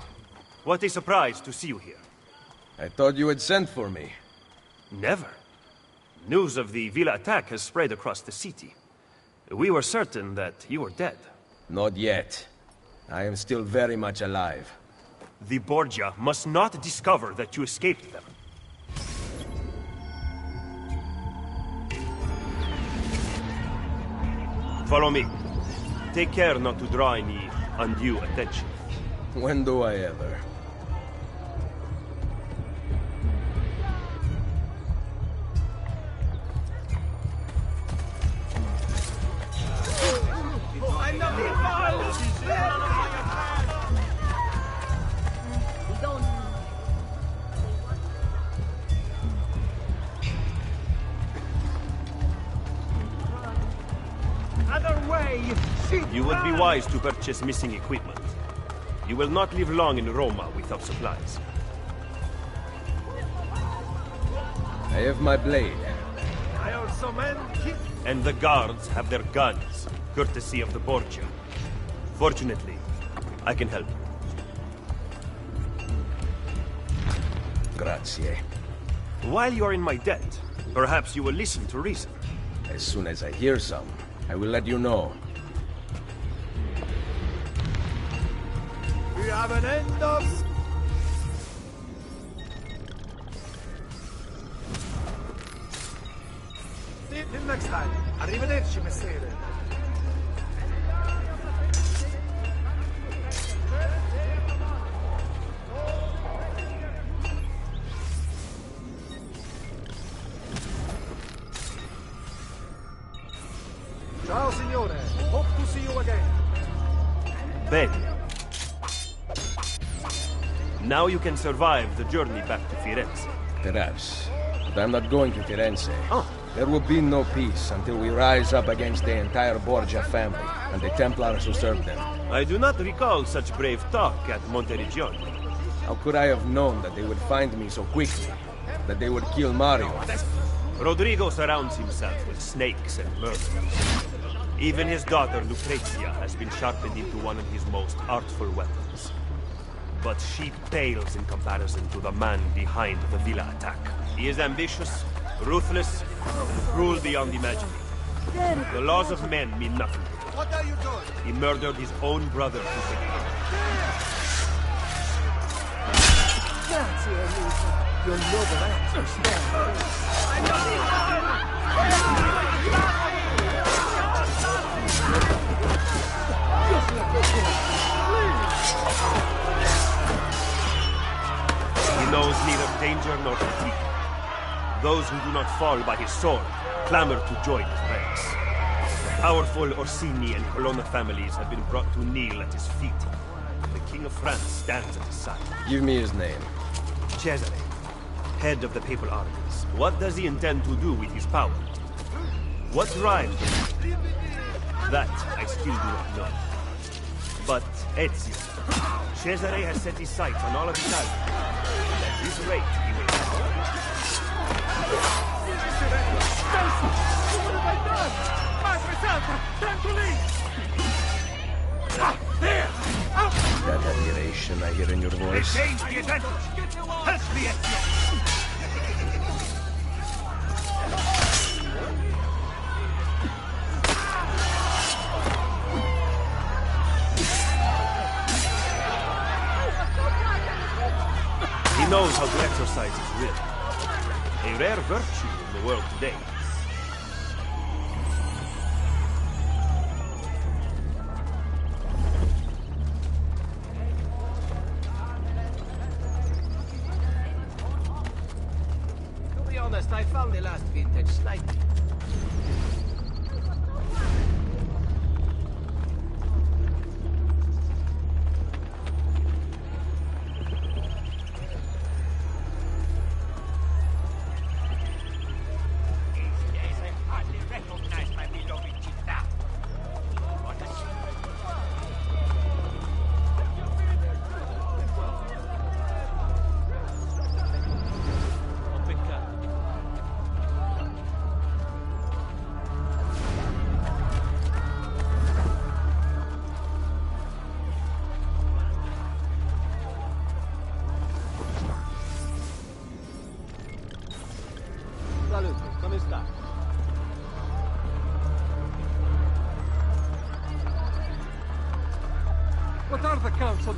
what a surprise to see you here. I thought you had sent for me. Never. News of the Villa attack has spread across the city. We were certain that you were dead. Not yet. I am still very much alive. The Borgia must not discover that you escaped them. Follow me. Take care not to draw any undue attention. When do I ever? You would be wise to purchase missing equipment. You will not live long in Roma without supplies. I have my blade. I also meant... And the guards have their guns, courtesy of the Borgia. Fortunately, I can help you. Grazie. While you are in my debt, perhaps you will listen to reason. As soon as I hear some, I will let you know. We have an end of Arrivederci, messere. Ciao, signore. Hope to see you again. Ben. Now you can survive the journey back to Firenze. Perhaps. But I'm not going to Firenze. There will be no peace until we rise up against the entire Borgia family and the Templars who serve them. I do not recall such brave talk at Monteriggioni. How could I have known that they would find me so quickly? That they would kill Mario? Rodrigo surrounds himself with snakes and murderers. Even his daughter Lucrezia has been sharpened into one of his most artful weapons. But she pales in comparison to the man behind the villa attack. He is ambitious, ruthless, and cruel beyond imagining. The laws of men mean nothing to him. What are you doing? He murdered his own brother to save Grazie, amico. Your noble acts are He knows neither danger nor fatigue. Those who do not fall by his sword clamor to join his ranks. The powerful Orsini and Colonna families have been brought to kneel at his feet. The King of France stands at his side. Give me his name. Cesare, head of the papal armies. What does he intend to do with his power? What drives him? That I still do not know. But Ezio, Cesare has set his sights on all of Italy. And at this rate, he will have. What have I done? Madre Santa, time to leave! There! That admiration I hear in your voice. Change the advantage! Help me, Ezio! He knows how to exercise his will. A rare virtue in the world today. To be honest, I found the last vintage slightly. Salute, come sta? What are the council?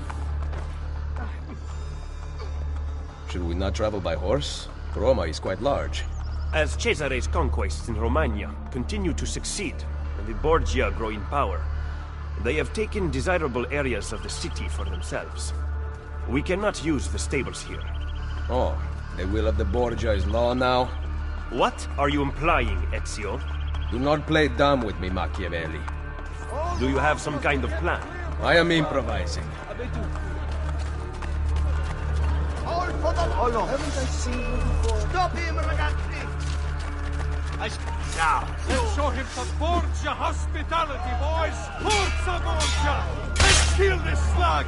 Should we not travel by horse? Roma is quite large. As Cesare's conquests in Romagna continue to succeed, and the Borgia grow in power, they have taken desirable areas of the city for themselves. We cannot use the stables here. Oh, the will of the Borgia is law now? What are you implying, Ezio? Do not play dumb with me, Machiavelli. Do you have some kind of plan? I am improvising. Oh no, haven't I seen you before? Stop him, ragazzi! Now, let's show him some Borgia hospitality, boys! Forza Borgia! Let's kill this slug!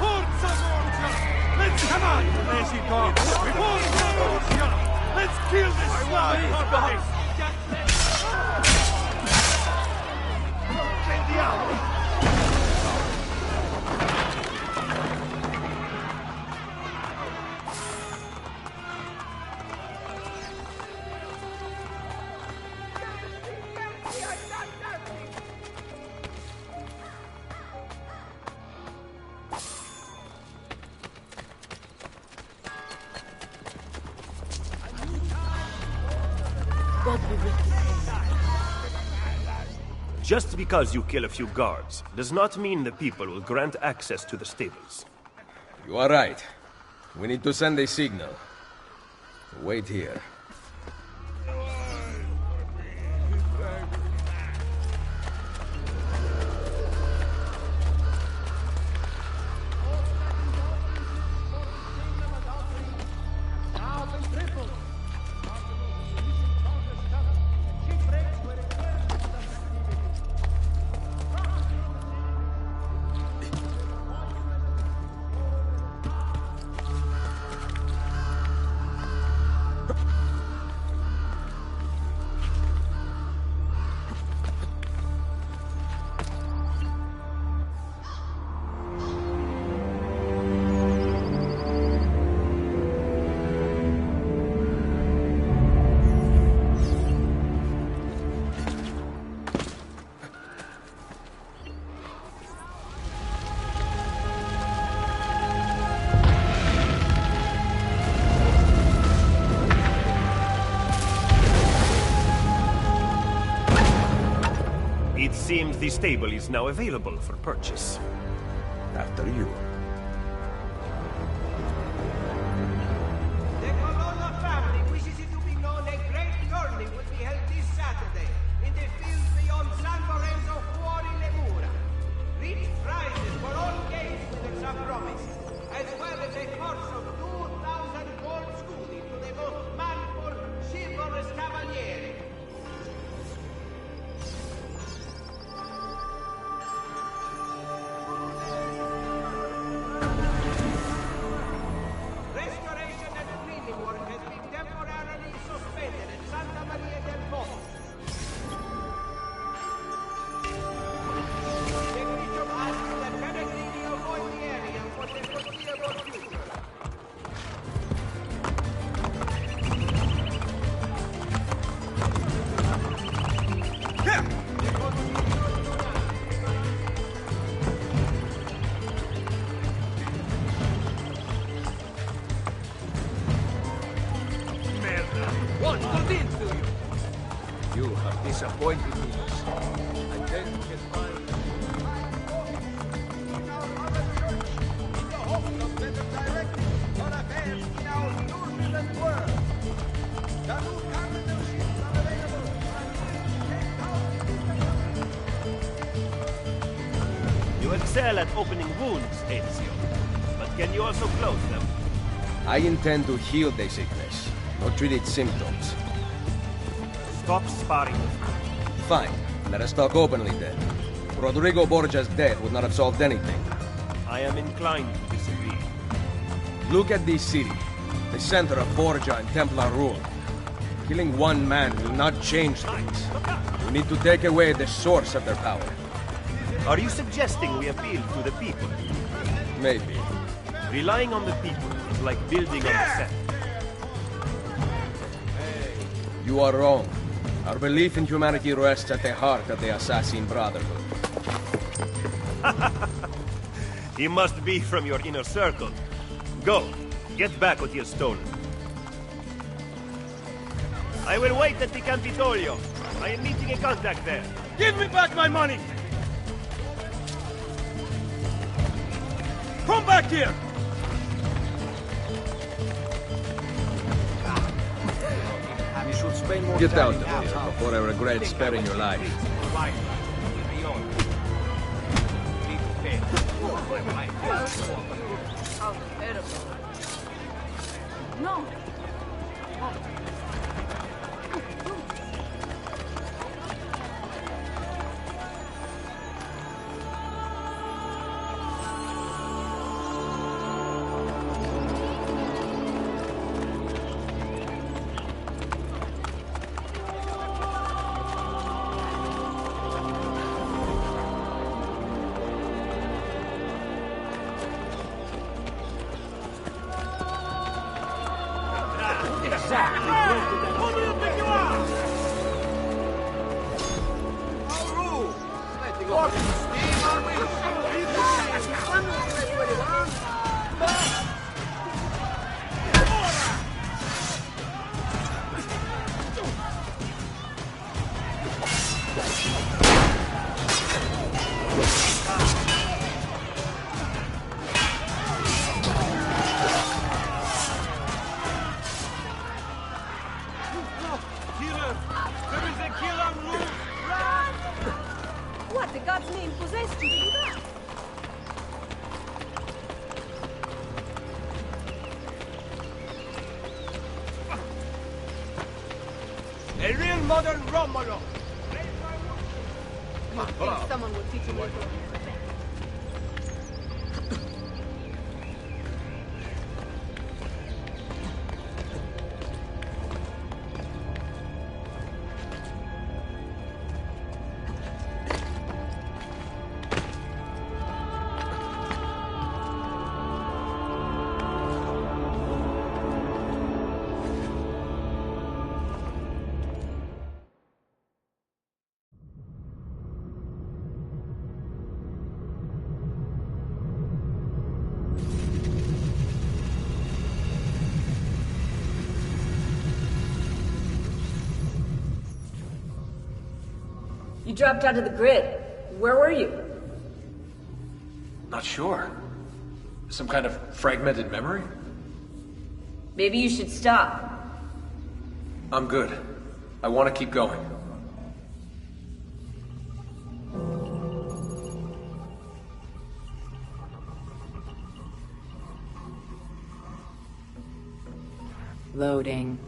Forza Borgia! Let's come on, lazy dogs! Forza Borgia! Let's kill this slug! Guys! Just because you kill a few guards does not mean the people will grant access to the stables. You are right. We need to send a signal. Wait here. It seems the stable is now available for purchase. After you. The Colonna family wishes it to be known a great tourney will be held this Saturday in the fields beyond San Lorenzo Fuori le Mura. Rich prizes for all games winners are promised, as well as a purse of 2,000 gold scudi to the most manful, chivalrous cavaliere. Restoration and cleaning work has been temporarily suspended at Santa Maria del Monte. The Bishop asks that Pellegrini avoid the area for the foreseeable future. What's got into you? You have disappointed me. I then get mine. You excel at opening wounds, Ezio. But can you also close them? I intend to heal the sickness, not treat its symptoms. Stop sparring with me. Fine. Let us talk openly then. Rodrigo Borgia's death would not have solved anything. I am inclined to disagree. Look at this city, the center of Borgia and Templar rule. Killing one man will not change things. We need to take away the source of their power. Are you suggesting we appeal to the people? Maybe. Relying on the people is like building on the sand. You are wrong. Our belief in humanity rests at the heart of the Assassin Brotherhood. He must be from your inner circle. Go, get back what he has stolen. I will wait at the Campidoglio. I am meeting a contact there. Give me back my money! Come back here! You should spend more Get time out in of here downtown. before I regret sparing your life. No. pain possessed you to do that? A real modern Romolo! I think someone will teach you what to do. You dropped out of the grid. Where were you? Not sure. Some kind of fragmented memory? Maybe you should stop. I'm good. I want to keep going. Loading.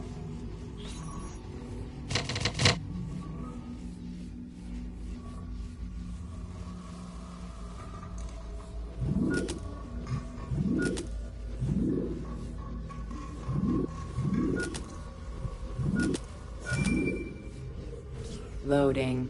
Loading.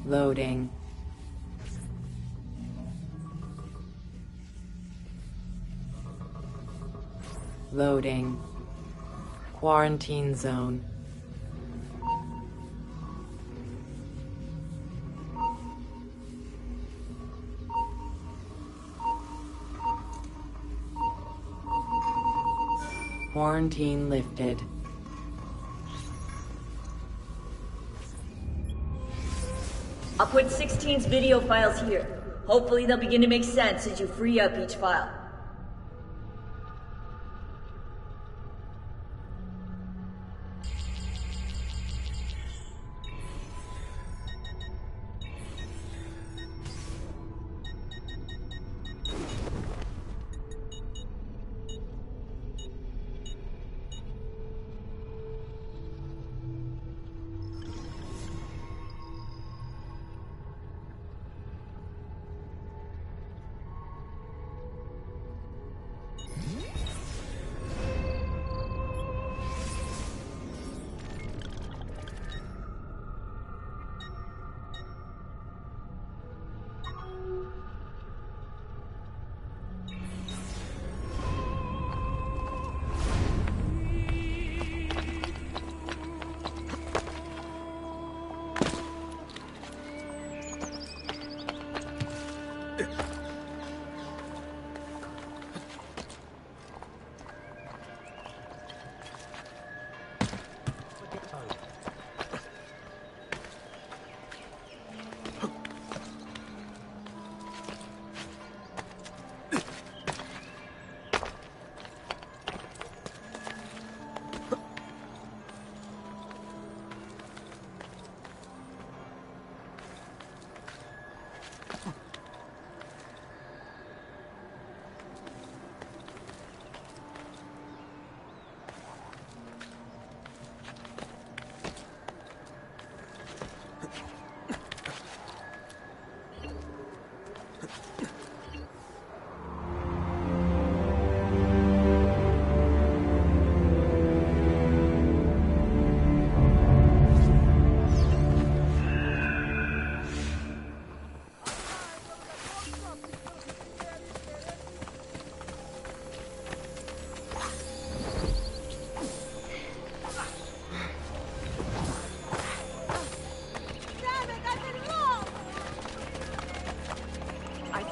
Loading. Loading. Quarantine zone. Quarantine lifted. I'll put 16's video files here. Hopefully they'll begin to make sense as you free up each file.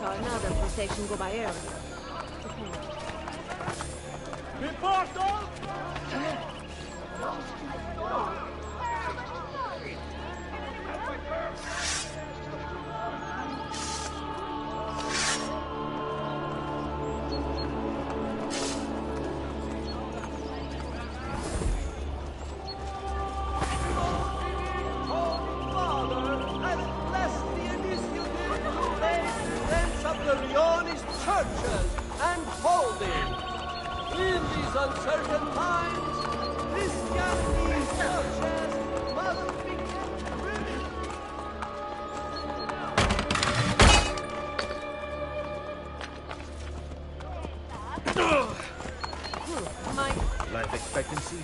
Another procession go by earlier. Uncertain times, Christianity such as Mother Life expectancy?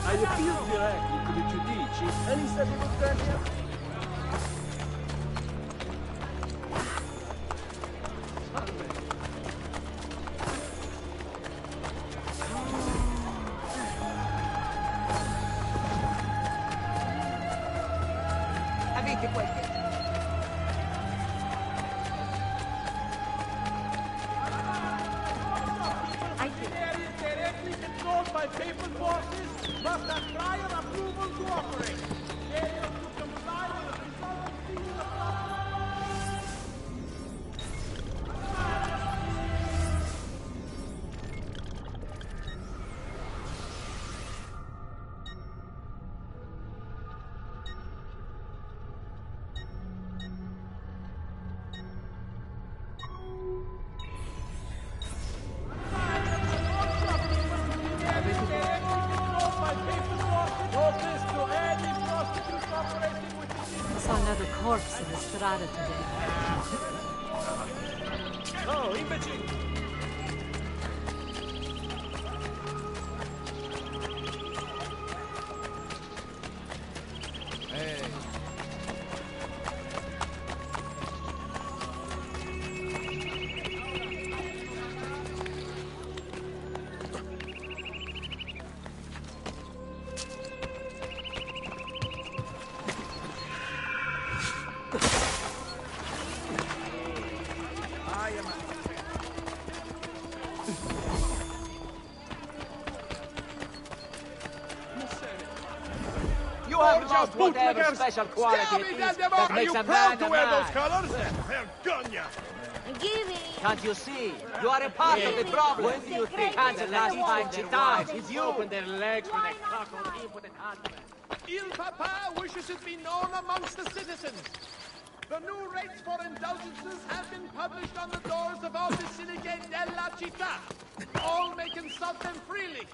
I appealed directly to the Giudici, and he said he would grant him. Avete qualche... directly controlled by papal forces must have prior approval to operate. Failure to comply with the resulting seal of I saw another corpse in the strada today. Oh, imaging! Hey. You have lost whatever special quality it is that makes a man a man. colors? Vergogna! Can't you see? You are a part of the problem. When do you think can't the last time the time is you? Open their legs when they cock on impotent husband. Il Papa wishes it be known amongst the citizens. The new rates for indulgences have been published on the doors of all Basilicate della Città. All may consult them freely.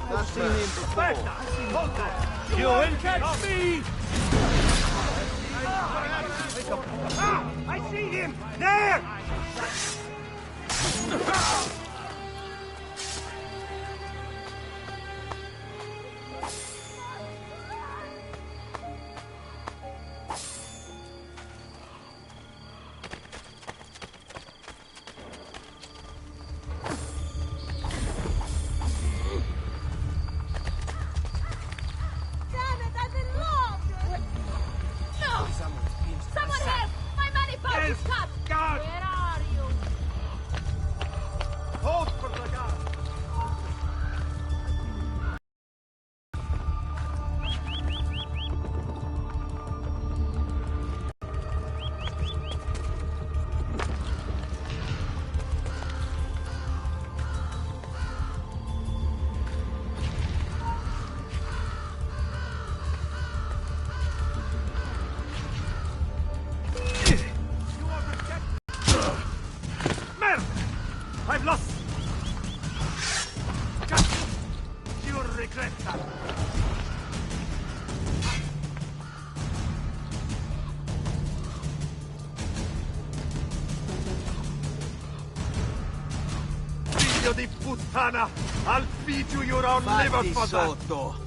I've seen him before. You will catch me! I see him! There! Someone help! My money pouch is cut! God! Where are you? Figlio di puttana! I'll feed you your own liver for that!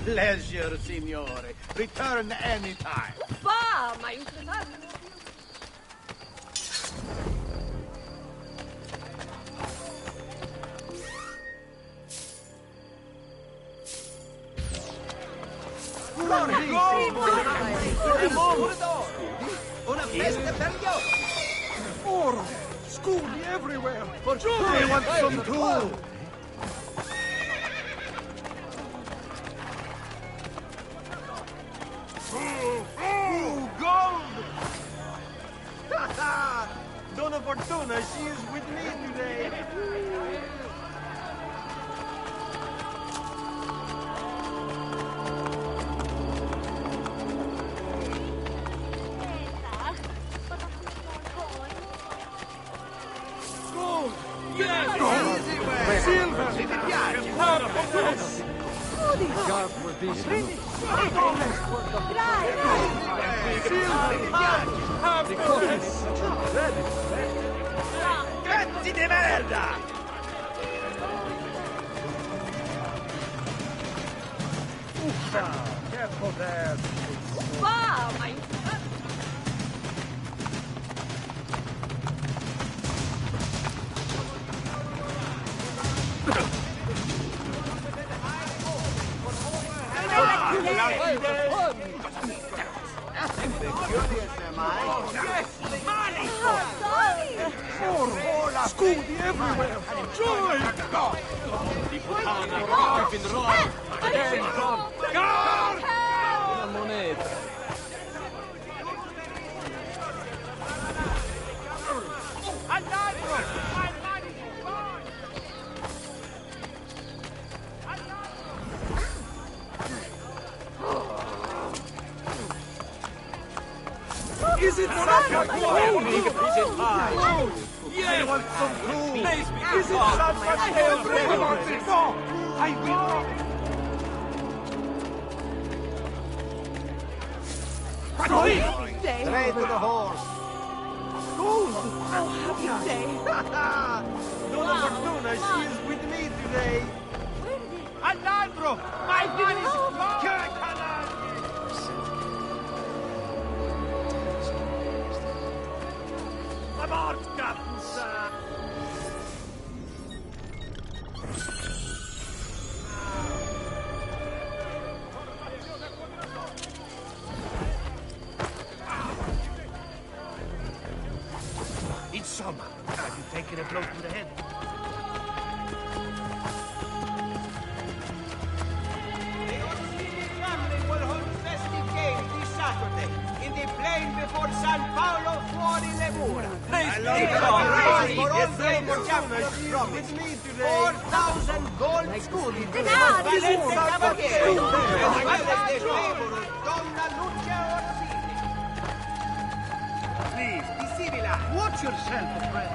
Pleasure, signore. Return anytime. Va, ma incredibile. Una festa per gli occhi! More! Scudi everywhere! For I want some too! Gold! Donna Fortuna, she is with me today. Pezzi di merda! Uffa! Che potere! Va, ma Scudi everywhere! Joy! Una moneta. Is it Santa Claus? I want some food! Is it Santa Claus? No! I will Straight to the horse! Gold! Oh, happy day! Donna Fortuna, she is with me today! Al ladro! My man is gone! La morta! Insomma, have you taken a blow to the head? The Orsini family will hold festive games this Saturday in the plain before San Paolo fuori le mura. For all game champions promise 4,000 gold scudi to Valente Cavalieri, as well as the favorite Donna Lucia Orsini. Please, be civilized. Watch yourself, friend.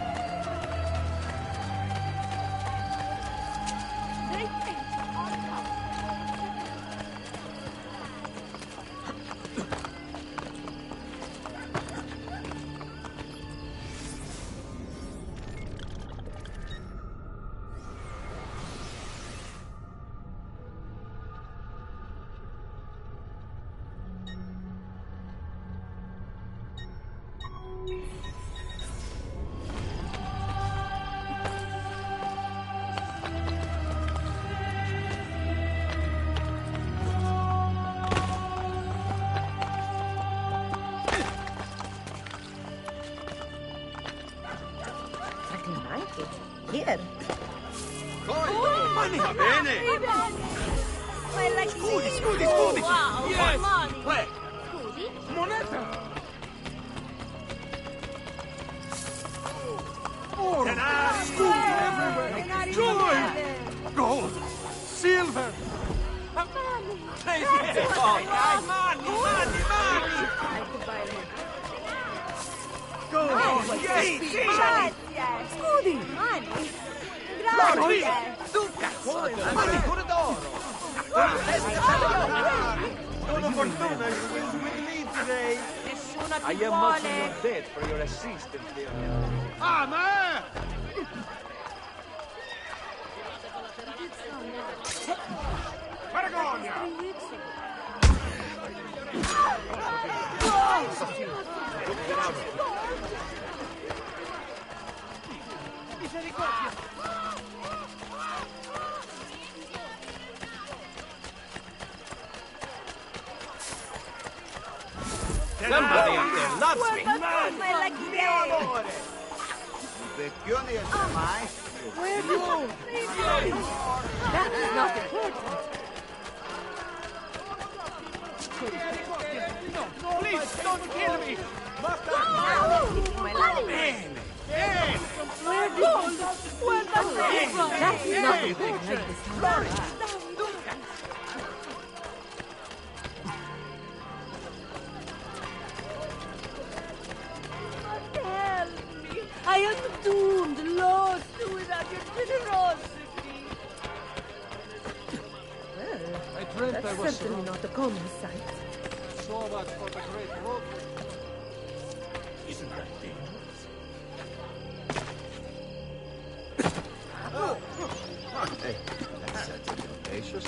Here. Money! Va bene! Scudi, scudi! Wow, Yes! money. Where? Scudi? Moneta! Scudi everywhere! Joy! Gold! Silver! Gold! Yes! Scudi! Money! Grazie! Money pure d'oro! Donna Fortuna is with me today. Nessuno ti I am much in vuole! your debt for your assistance, dear. Ah, ma! Vergogna! Misericordia! Somebody up there loves me! Mio amore! Vecchioni e mai? Where do you? That is not important. Please, don't kill me! My love. Where do you? Where does it from? That is not important like this. Help me! I am doomed, lost without your generosity. I dreamt I That's was certainly not a common sight. so much for the great road. Isn't that dangerous? Hey, that's certainly audacious.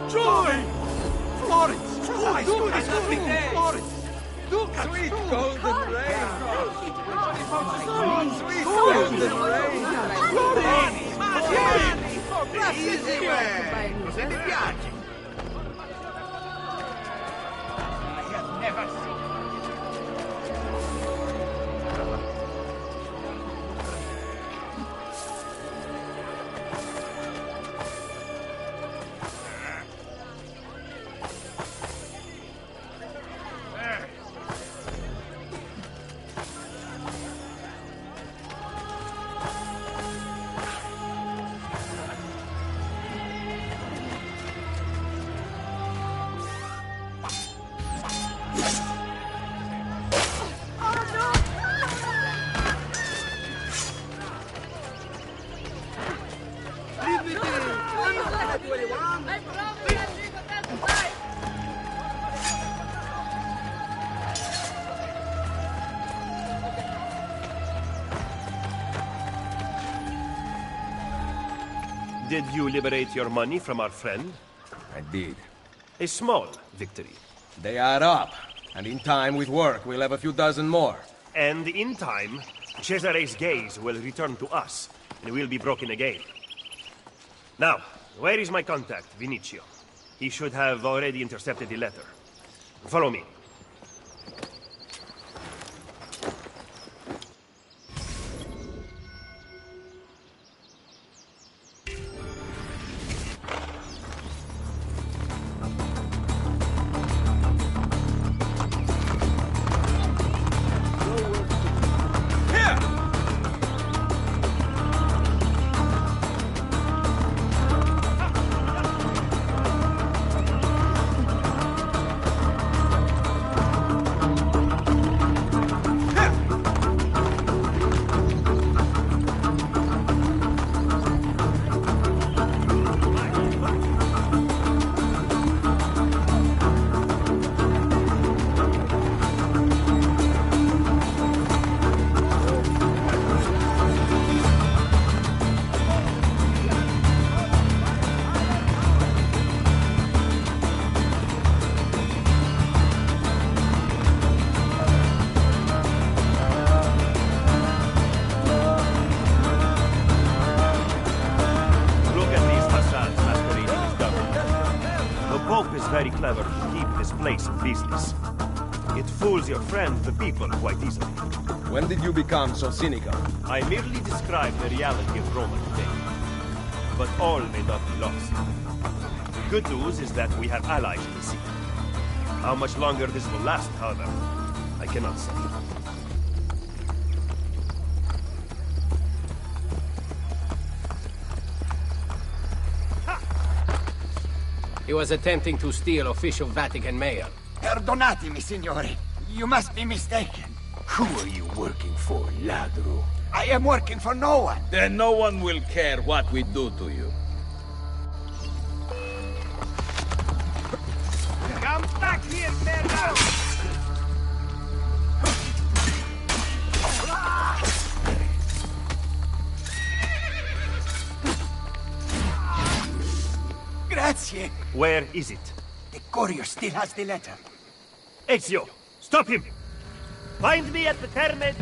Joy! Florence! Florence! Sweet golden rain! Sweet golden rain! Florence! Easy way! Se ti piace! I have never seen Did you liberate your money from our friend? I did. A small victory. They add up, and in time, with work, we'll have a few dozen more. And in time, Cesare's gaze will return to us, and we'll be broken again. Now, where is my contact, Vinicio? He should have already intercepted the letter. Follow me. Very clever to keep this place in business. It fools your friend, the people, quite easily. When did you become so cynical? I merely describe the reality of Roma today. But all may not be lost. The good news is that we have allies in the city. How much longer this will last, however, I cannot say. He was attempting to steal official Vatican mail. Perdonatemi, signore. You must be mistaken. Who are you working for, ladro? I am working for no one. Then no one will care what we do to you. Come back here, Merda! Grazie. Where is it? The courier still has the letter. Ezio, stop him! Find me at the Terme...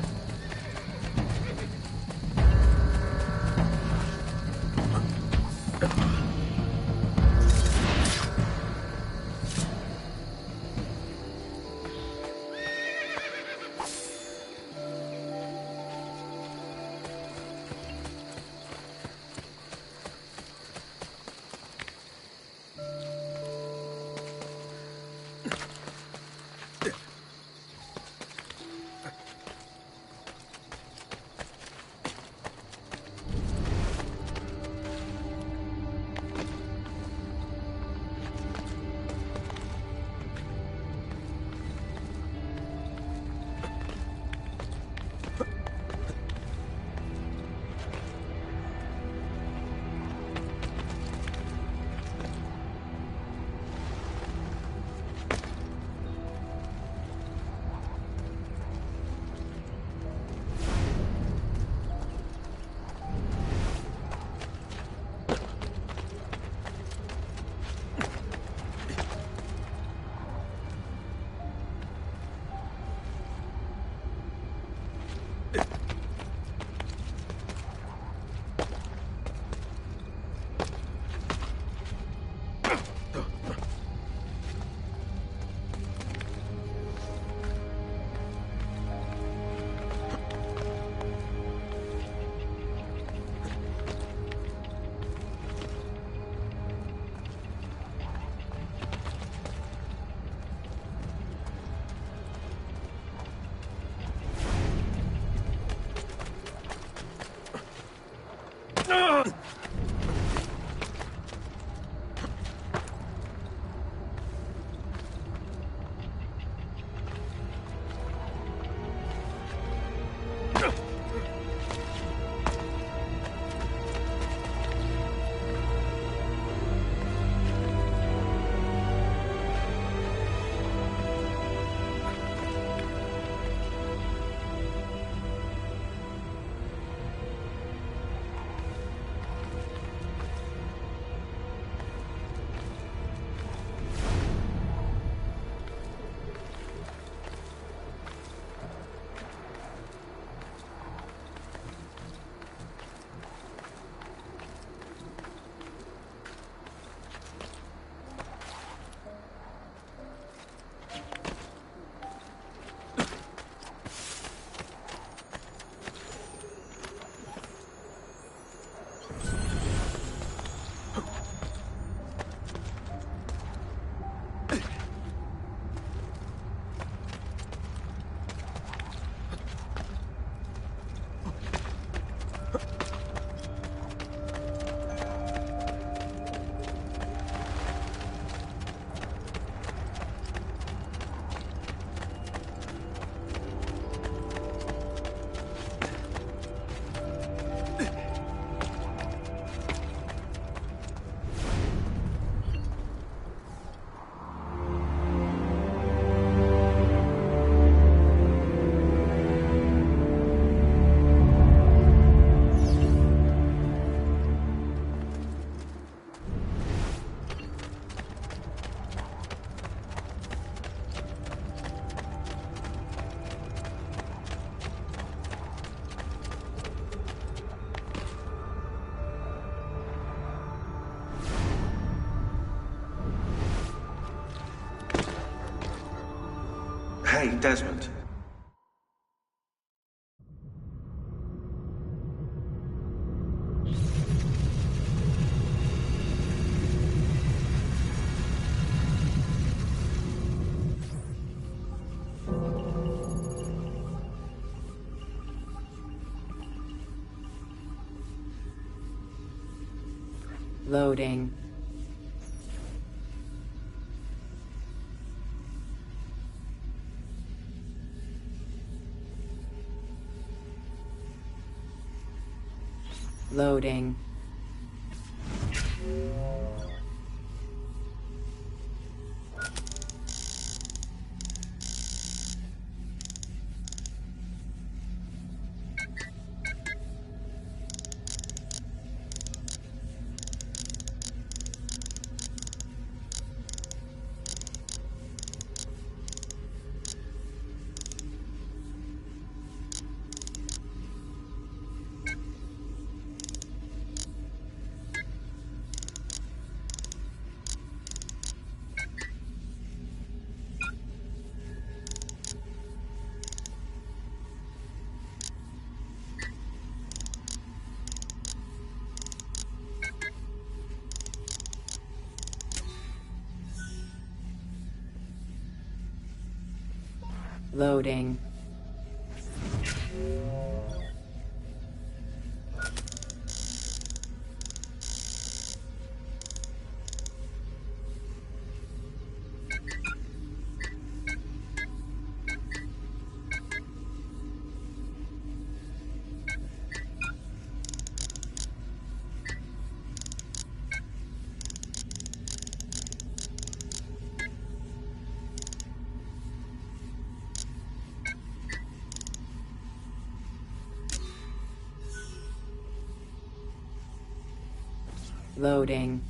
Hey, Desmond. Loading. Loading. Loading. Loading.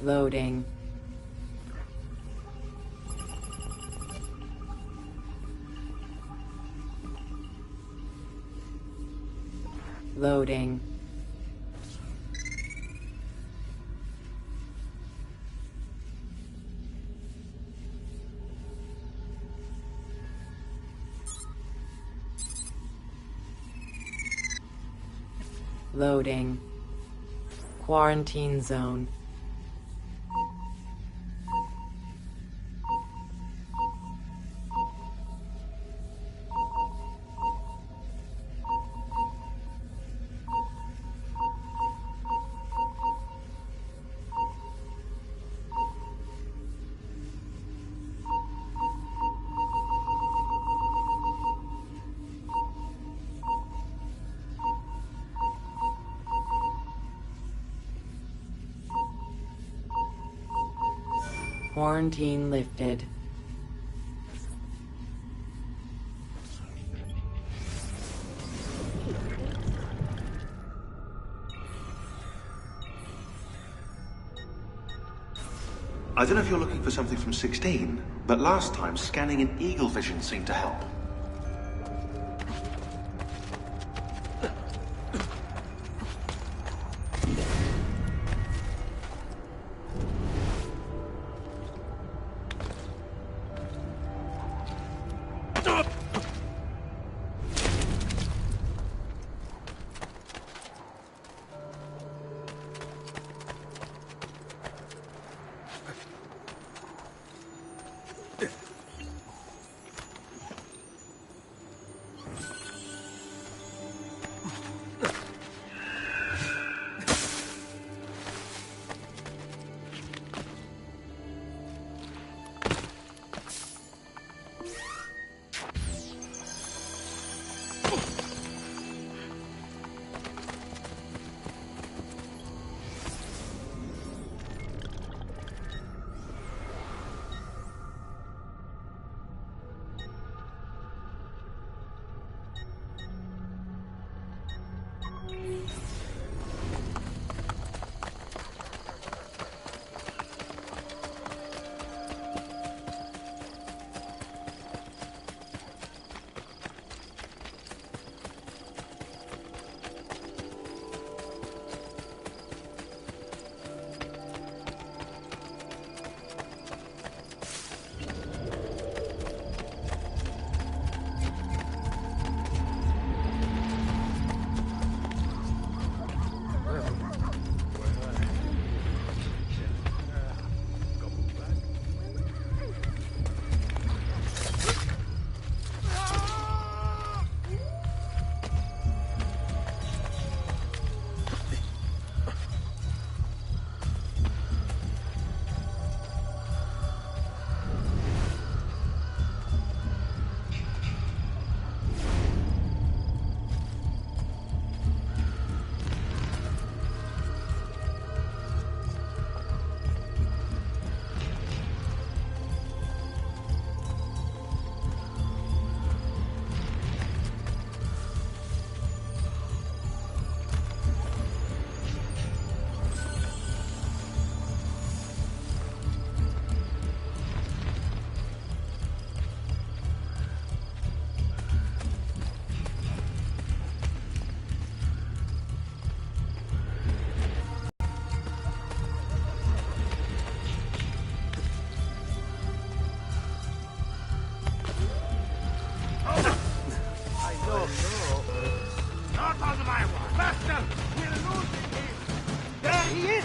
Loading. Loading. Loading. Quarantine zone. Quarantine lifted. I don't know if you're looking for something from 16, but last time scanning in eagle vision seemed to help. We're losing him! There he is!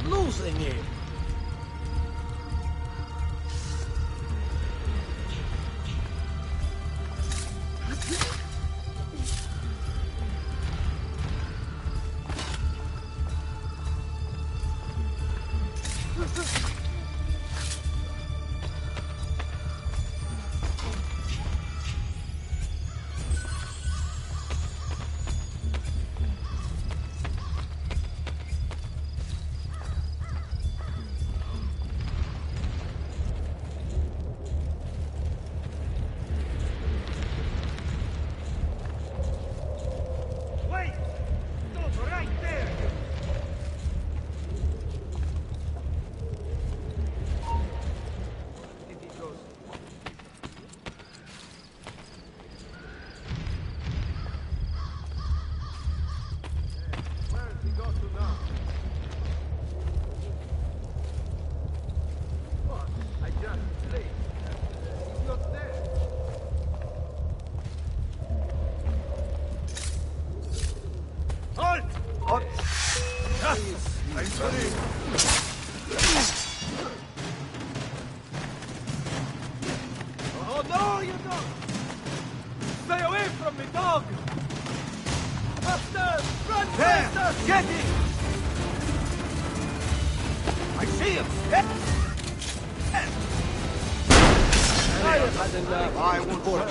Losing him. Oh, no, you don't! Stay away from me, dog! Faster! Run faster! Get it! I see him! I have had enough. I will more.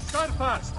Start fast!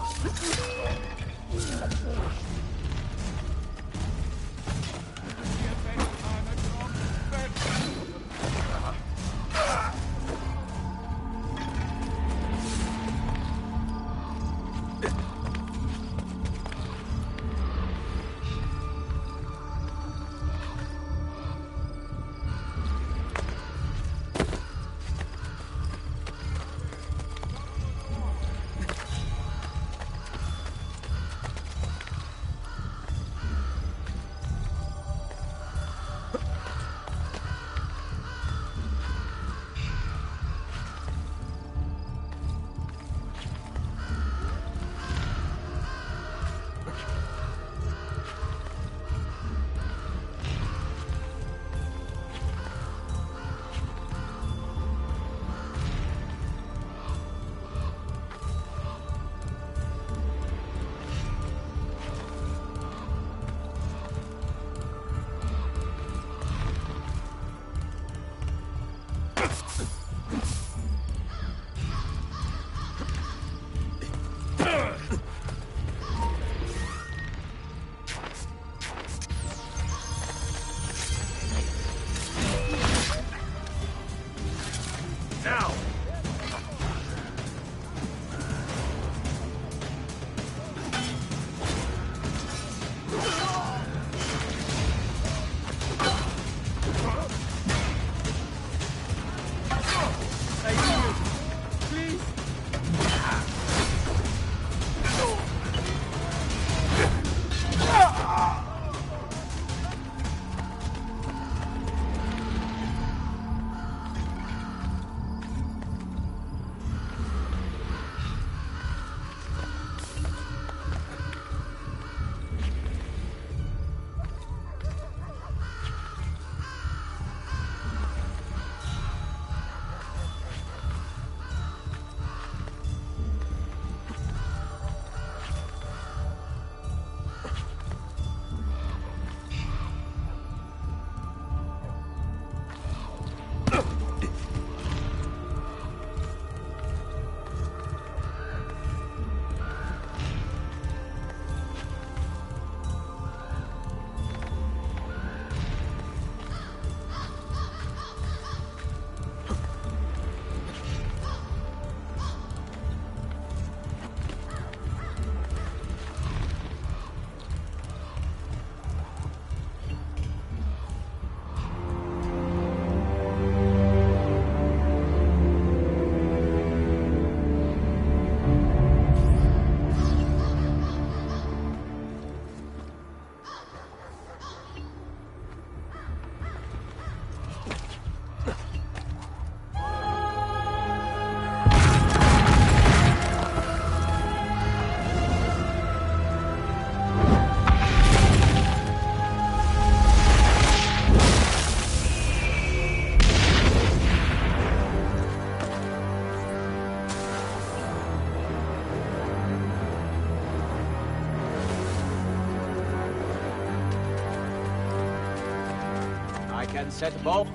can set both.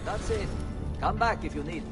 That's it. Come back if you need me.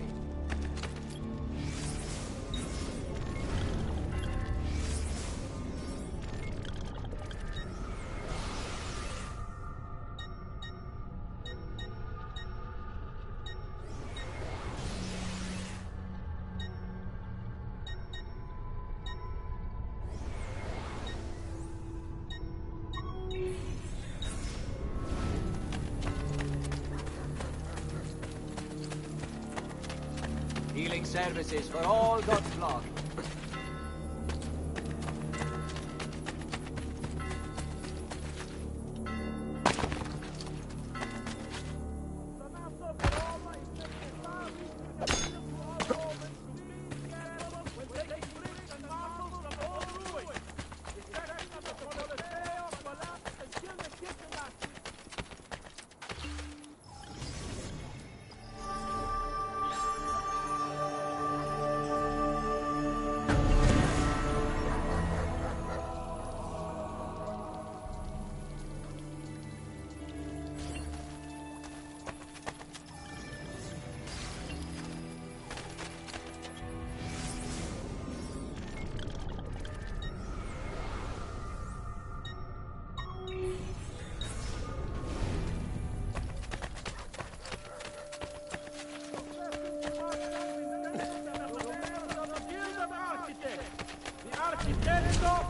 Healing services for all God's flock.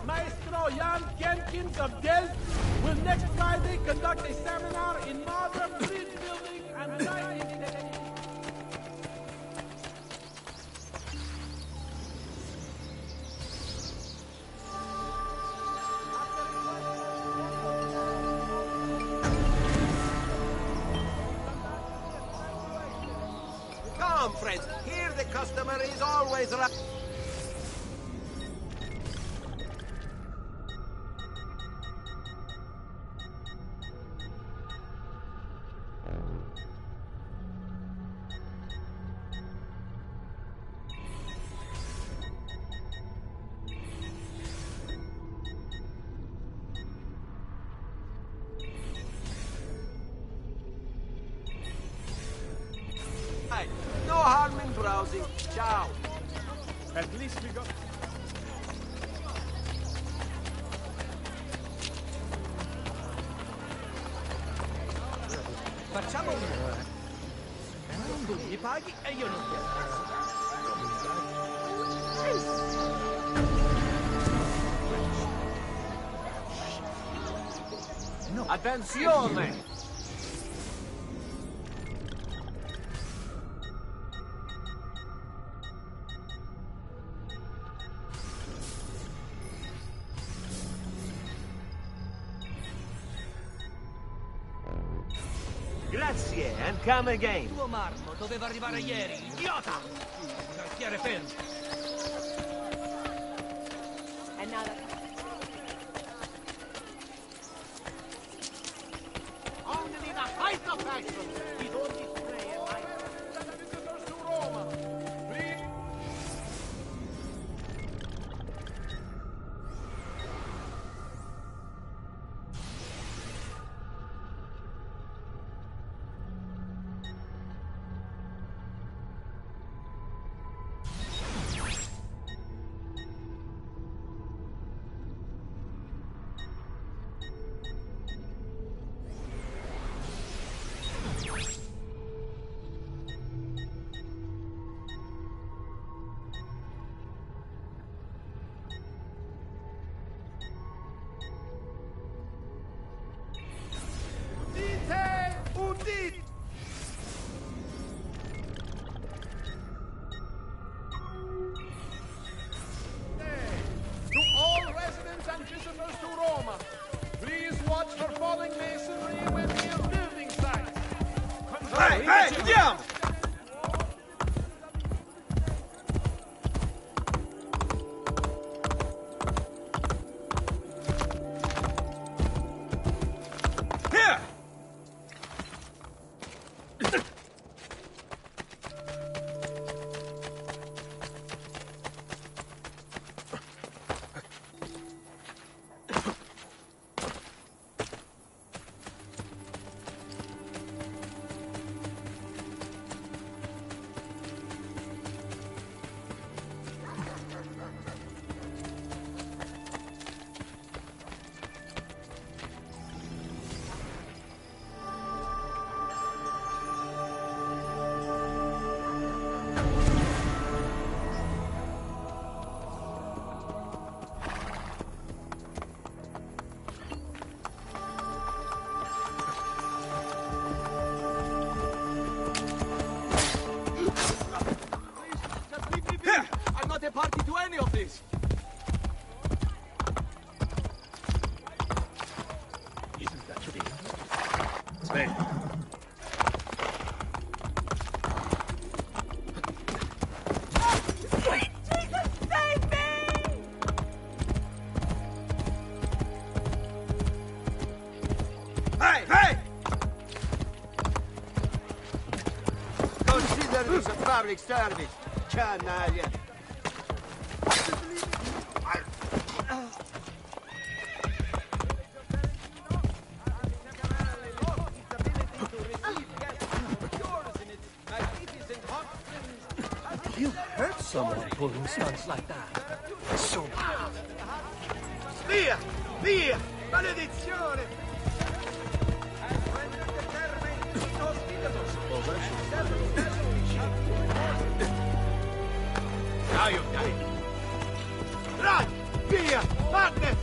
Maestro Jan Jenkins of Delft will next Friday conduct a seminar in modern bridge building and site engineering. Come, friends. Here the customer is always right. No harm in browsing. Ciao. At least we got... Facciamo un... Tu mi paghi e io non ti no. Attenzione! Grazie, and come again. Il tuo marmo doveva arrivare ieri, idiota! Cantiere fermo. È nada. Only the height of passion. Di ogni spray e mai... su Roma. Just leave me be! I'm not a party to any of this! Isn't that thing? Sven. Public service, canaglia. You hurt someone pulling stunts like that. So bad. Via! Via! Maledizione! Now you've done it. Run! Via! Madness!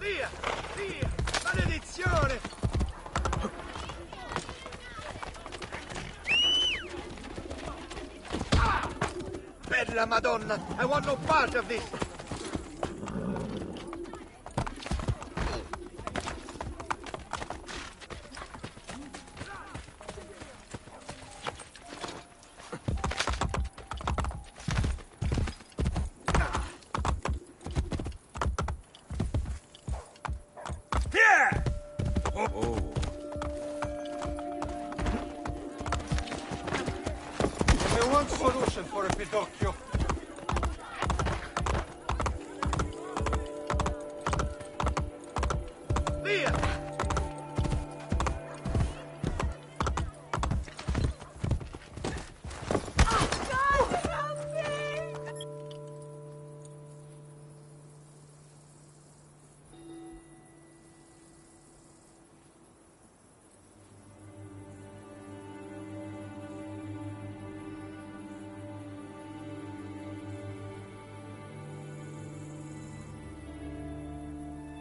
Via! Via! Maledizione! Bella Madonna! I want no part of this! Here! Oh. I want solution for a Pidocchio. Via!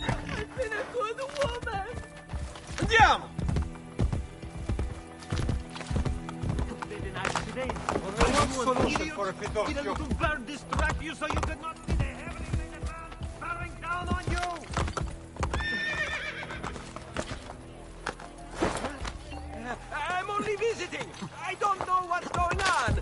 I've been a good woman! Andiamo! Did an accident? I want solution for a Pidocchio. Did a little bird distract you so you could not see the heavy thing bearing down on you? I'm only visiting. I don't know what's going on.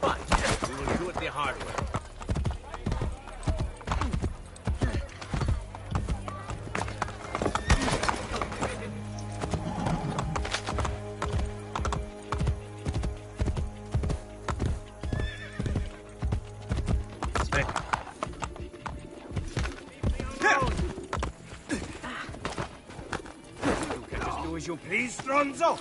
Fine. We will do it the hard way. As you please, Stronzo.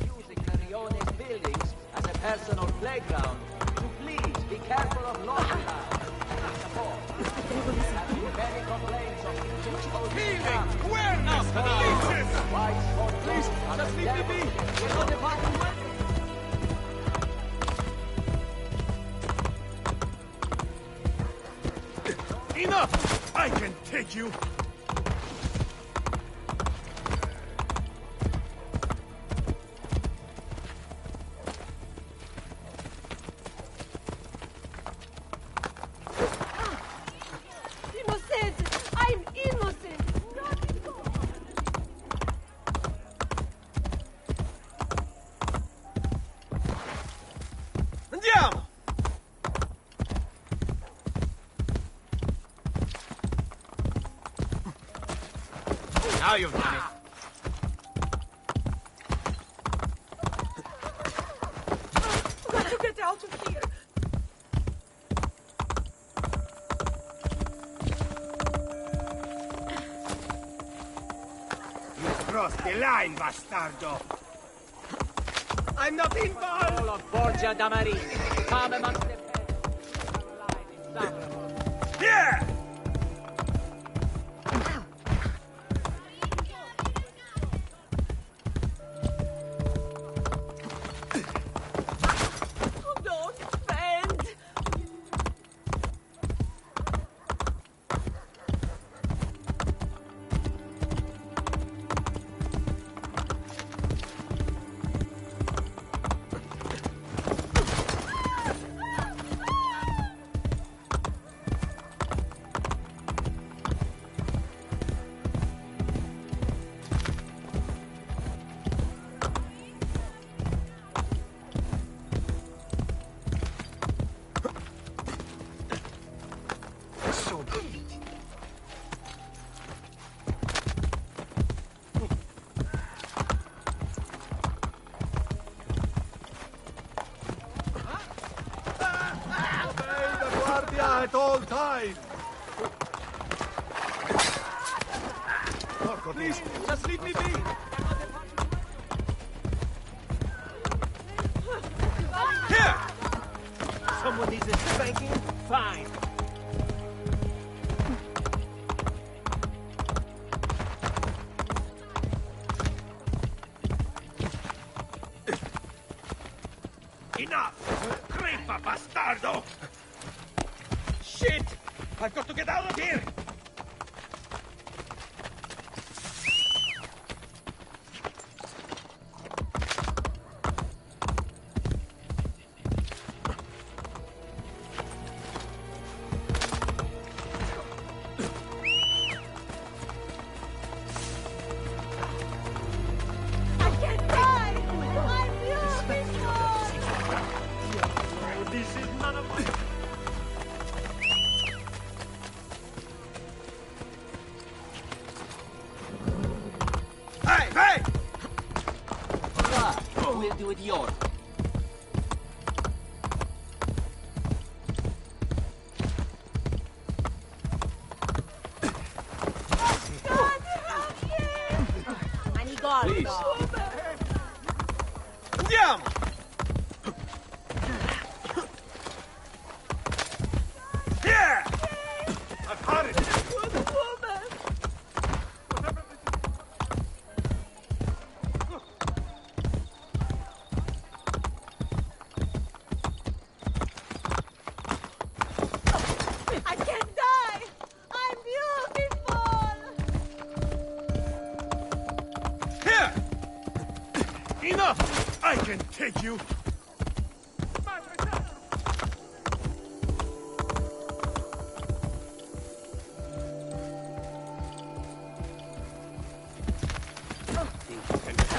Using Marione's buildings as a personal playground. So please be careful of local many complaints of Healing! Awareness! Please, just leave me be! We're not departing. Enough! I can take you! Innocent! I'm innocent! Not at all! Andiamo! Now you've done it. Got to get out of here! crossed the line, bastardo! I'm not involved! All of Borgia da Marina, come amongst the peasants. Here! Don't bend! At all times. Please, just leave me be! Here! Someone needs a spanking? Fine. Enough! Crepa, bastardo! Shit! I've got to get out of here! I can't die! I'm beautiful! This is none of my... Hey, hey! We'll do it yours. Please. Andiamo! Here! I've had it! Good woman! I can't die! I'm beautiful! Here! Enough! I can take you!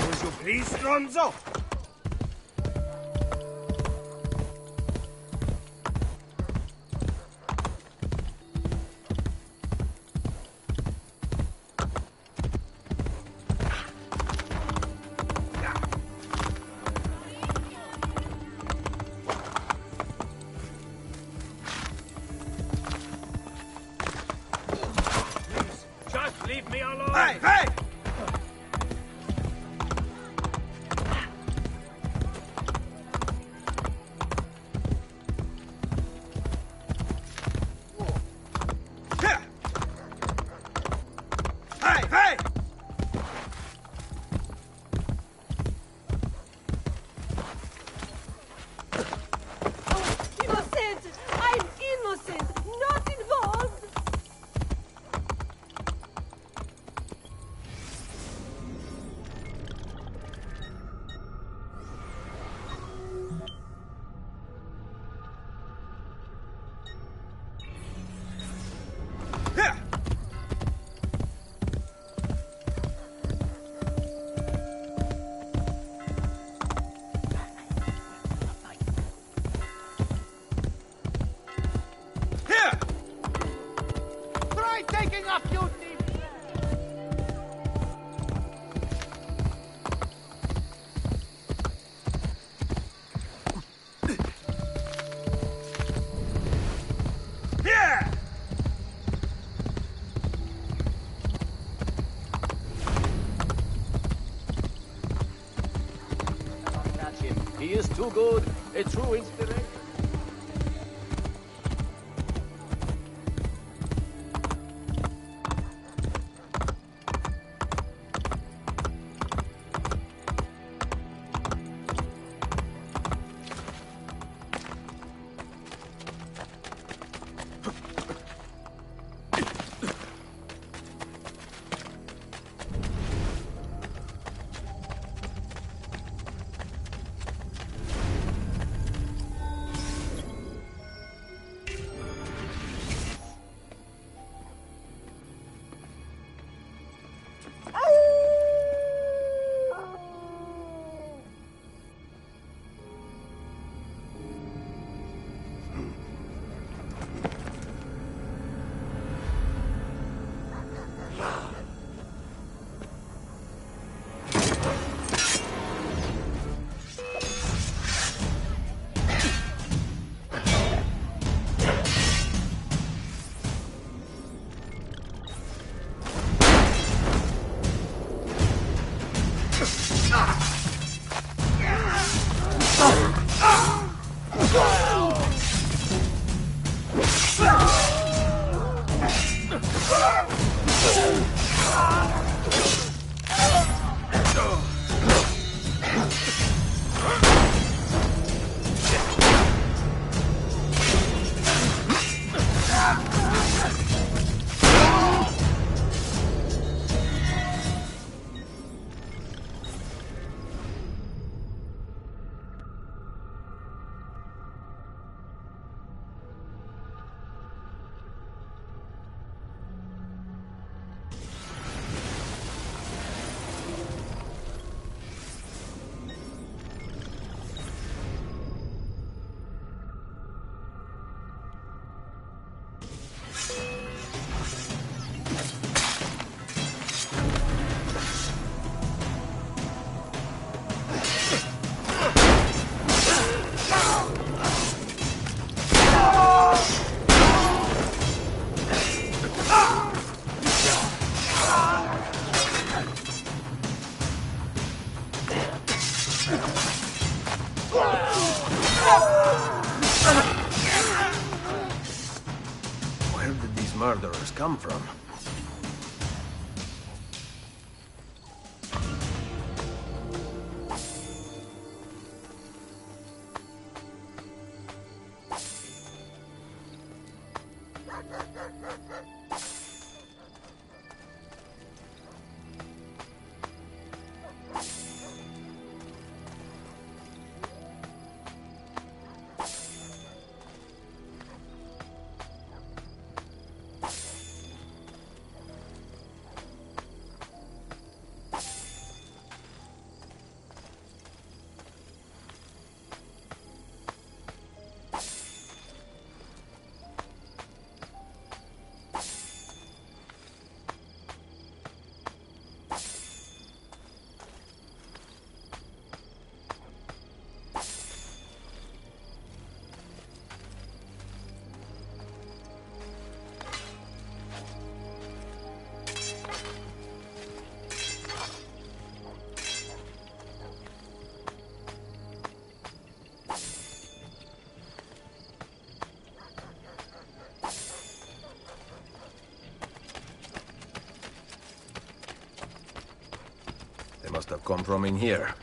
Would you please, Stronzo? Just leave me alone! Hey, hey! Here! Hey, hey! Innocent! I'm innocent! Not involved! Here! too good, a true inspiration. Where did these murderers come from? They must have come from in here.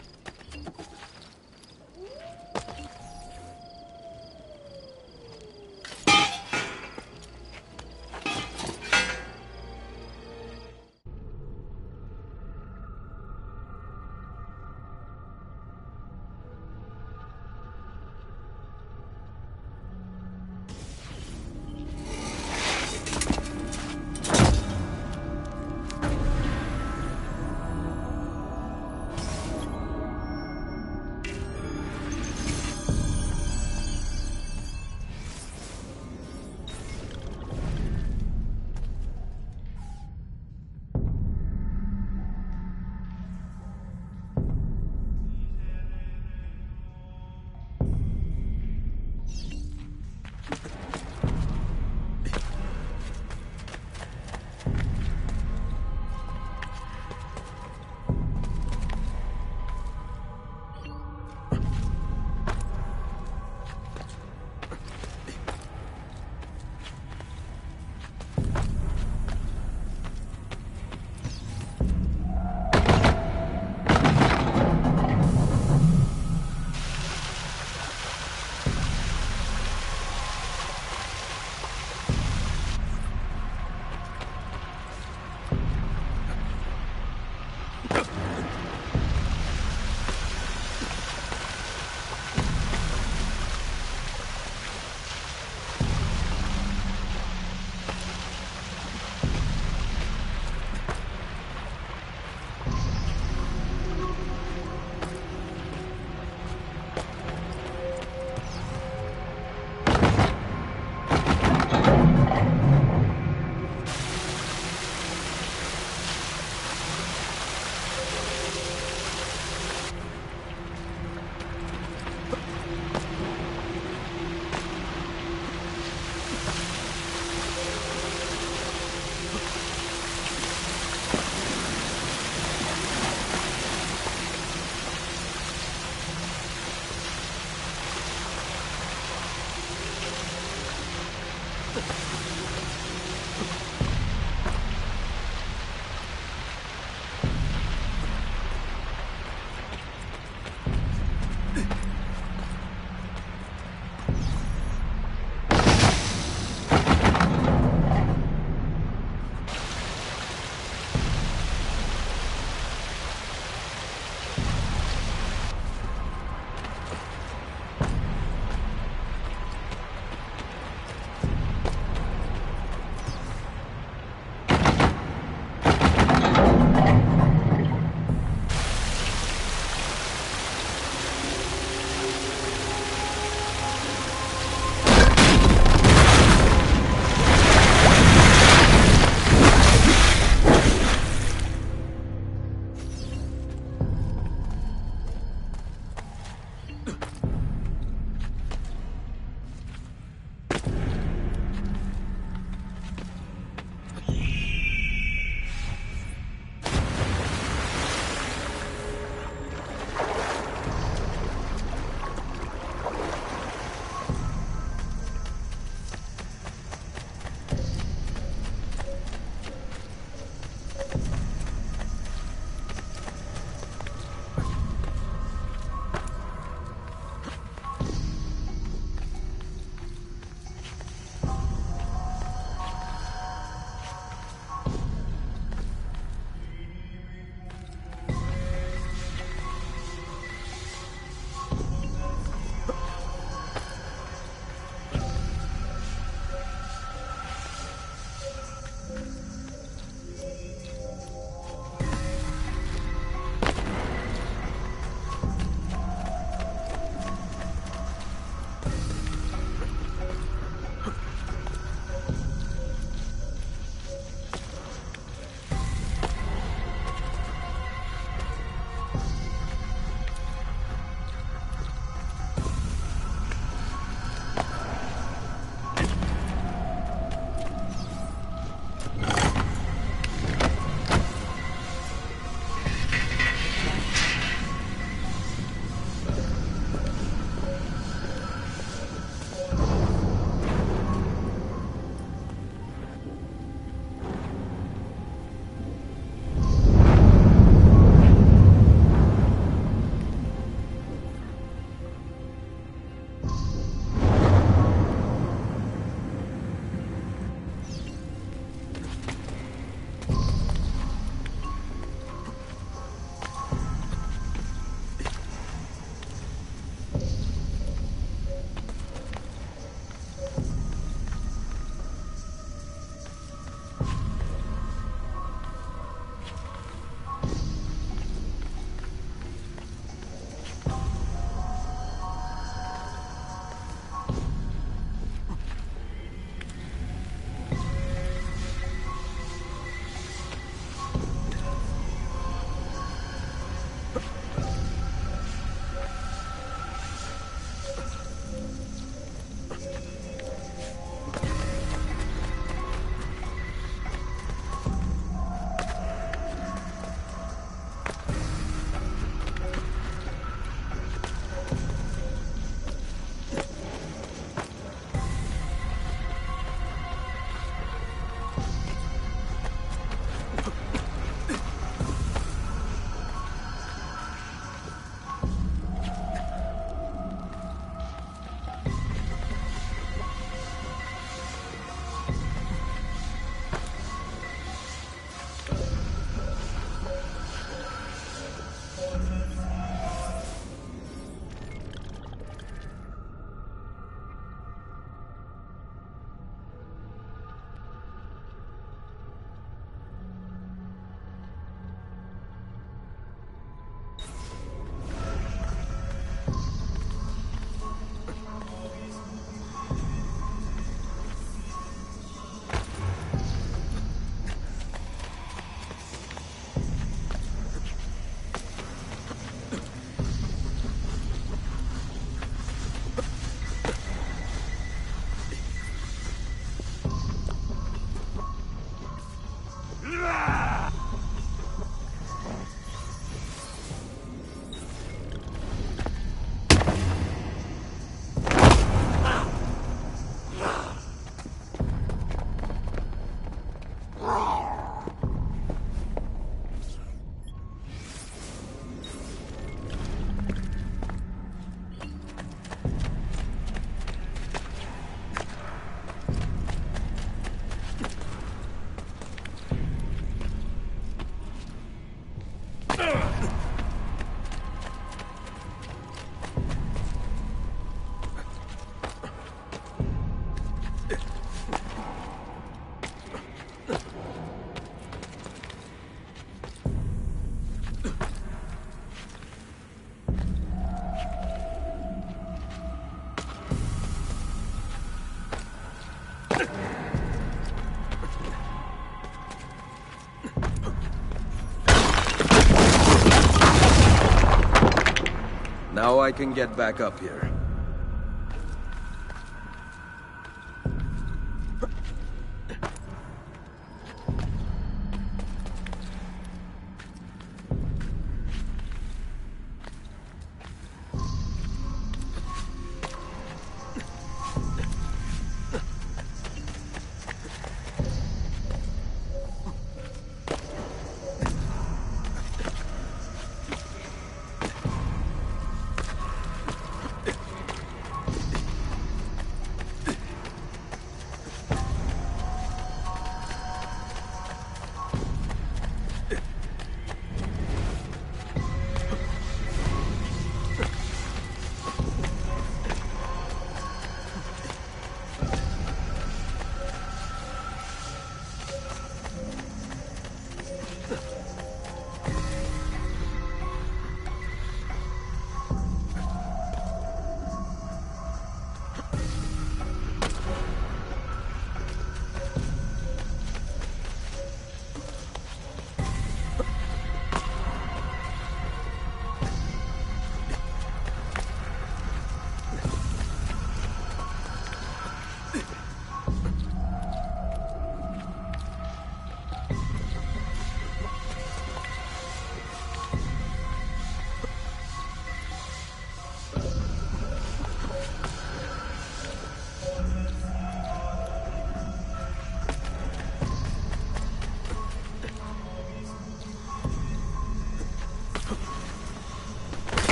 Now I can get back up here.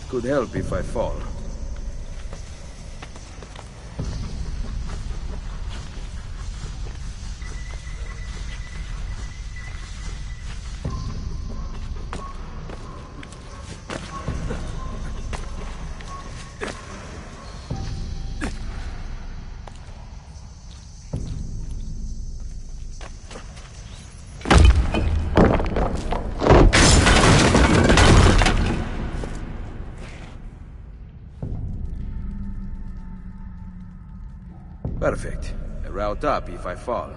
Could help if I fall. Perfect. A route up if I fall.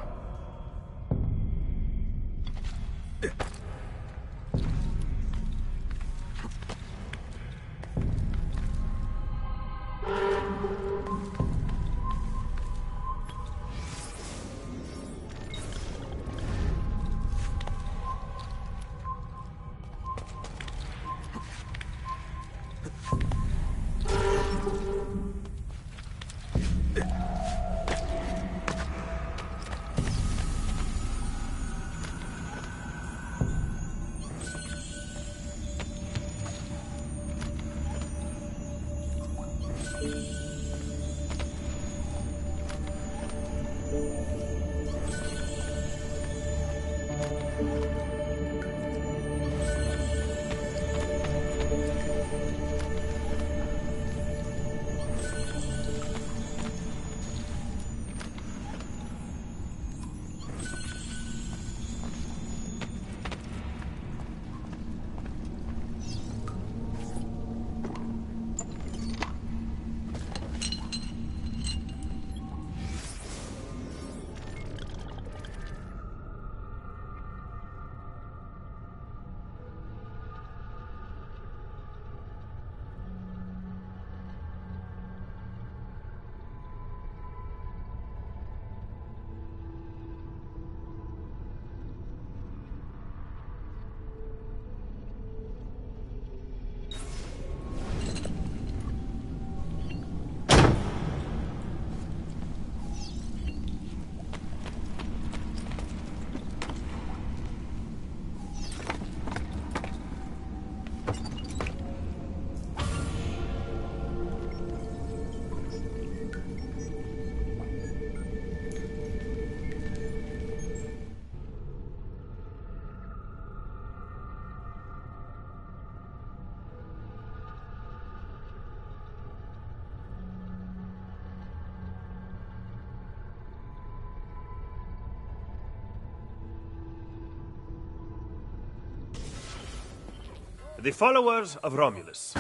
The followers of Romulus.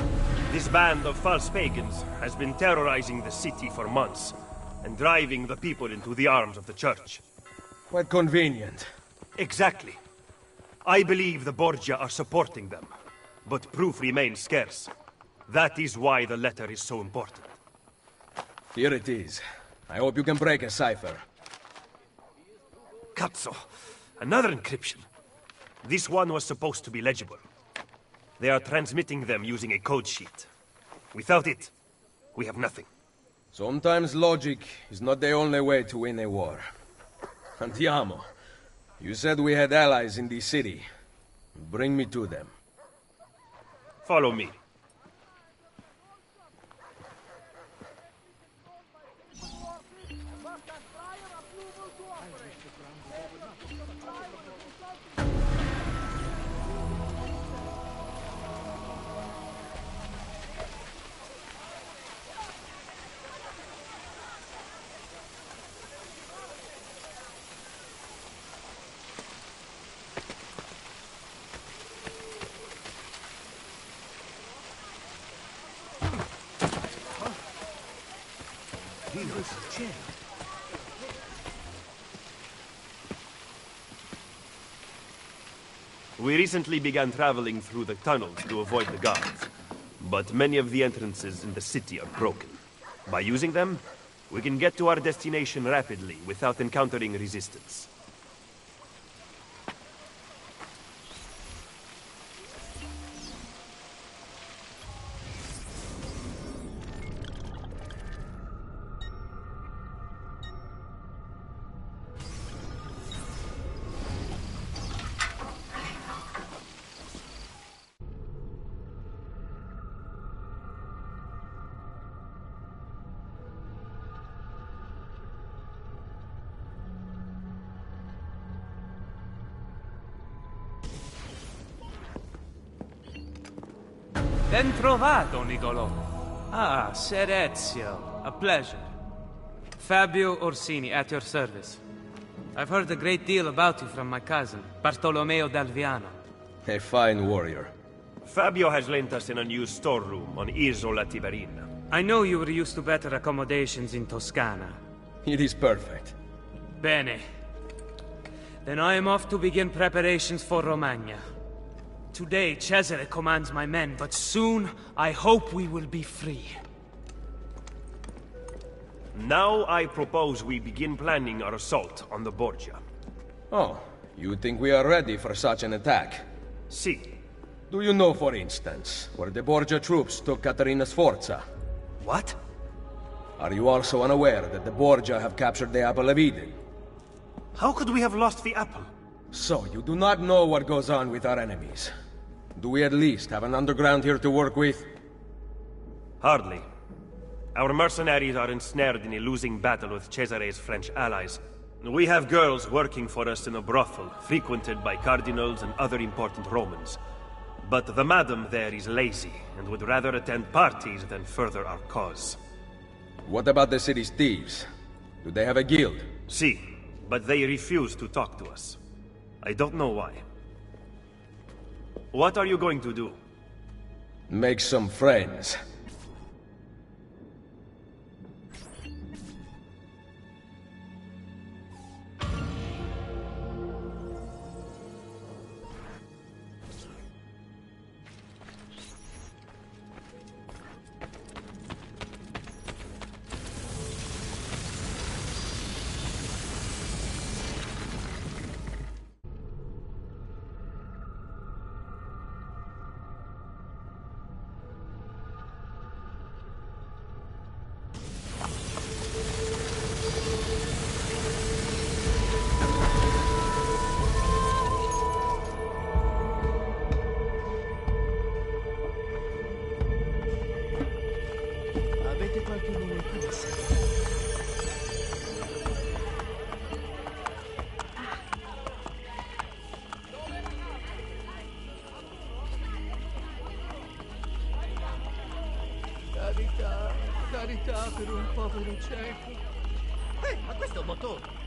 This band of false pagans has been terrorizing the city for months and driving the people into the arms of the church. Quite convenient. Exactly. I believe the Borgia are supporting them. but proof remains scarce. That is why the letter is so important. Here it is. I hope you can break a cipher. Cazzo! Another encryption. This one was supposed to be legible. They are transmitting them using a code sheet. Without it, we have nothing. Sometimes logic is not the only way to win a war. Andiamo. You said we had allies in this city. Bring me to them. Follow me. We recently began traveling through the tunnels to avoid the guards, but many of the entrances in the city are broken. By using them, we can get to our destination rapidly without encountering resistance. Ben trovato, Nicolò. Ah, Ser Ezio. A pleasure. Fabio Orsini, at your service. I've heard a great deal about you from my cousin, Bartolomeo d'Alviano. A fine warrior. Fabio has lent us an unused storeroom on Isola Tiberina. I know you were used to better accommodations in Toscana. It is perfect. Bene. Then I am off to begin preparations for Romagna. Today, Cesare commands my men, but soon, I hope we will be free. Now I propose we begin planning our assault on the Borgia. Oh, you think we are ready for such an attack? Si. Do you know, for instance, where the Borgia troops took Caterina Sforza? What? Are you also unaware that the Borgia have captured the Apple of Eden? How could we have lost the apple? So, you do not know what goes on with our enemies. Do we at least have an underground here to work with? Hardly. Our mercenaries are ensnared in a losing battle with Cesare's French allies. We have girls working for us in a brothel, frequented by cardinals and other important Romans. But the madam there is lazy, and would rather attend parties than further our cause. What about the city's thieves? Do they have a guild? Si, but they refuse to talk to us. I don't know why. What are you going to do? Make some friends. Carità per un povero cieco. Ma questo è un motore.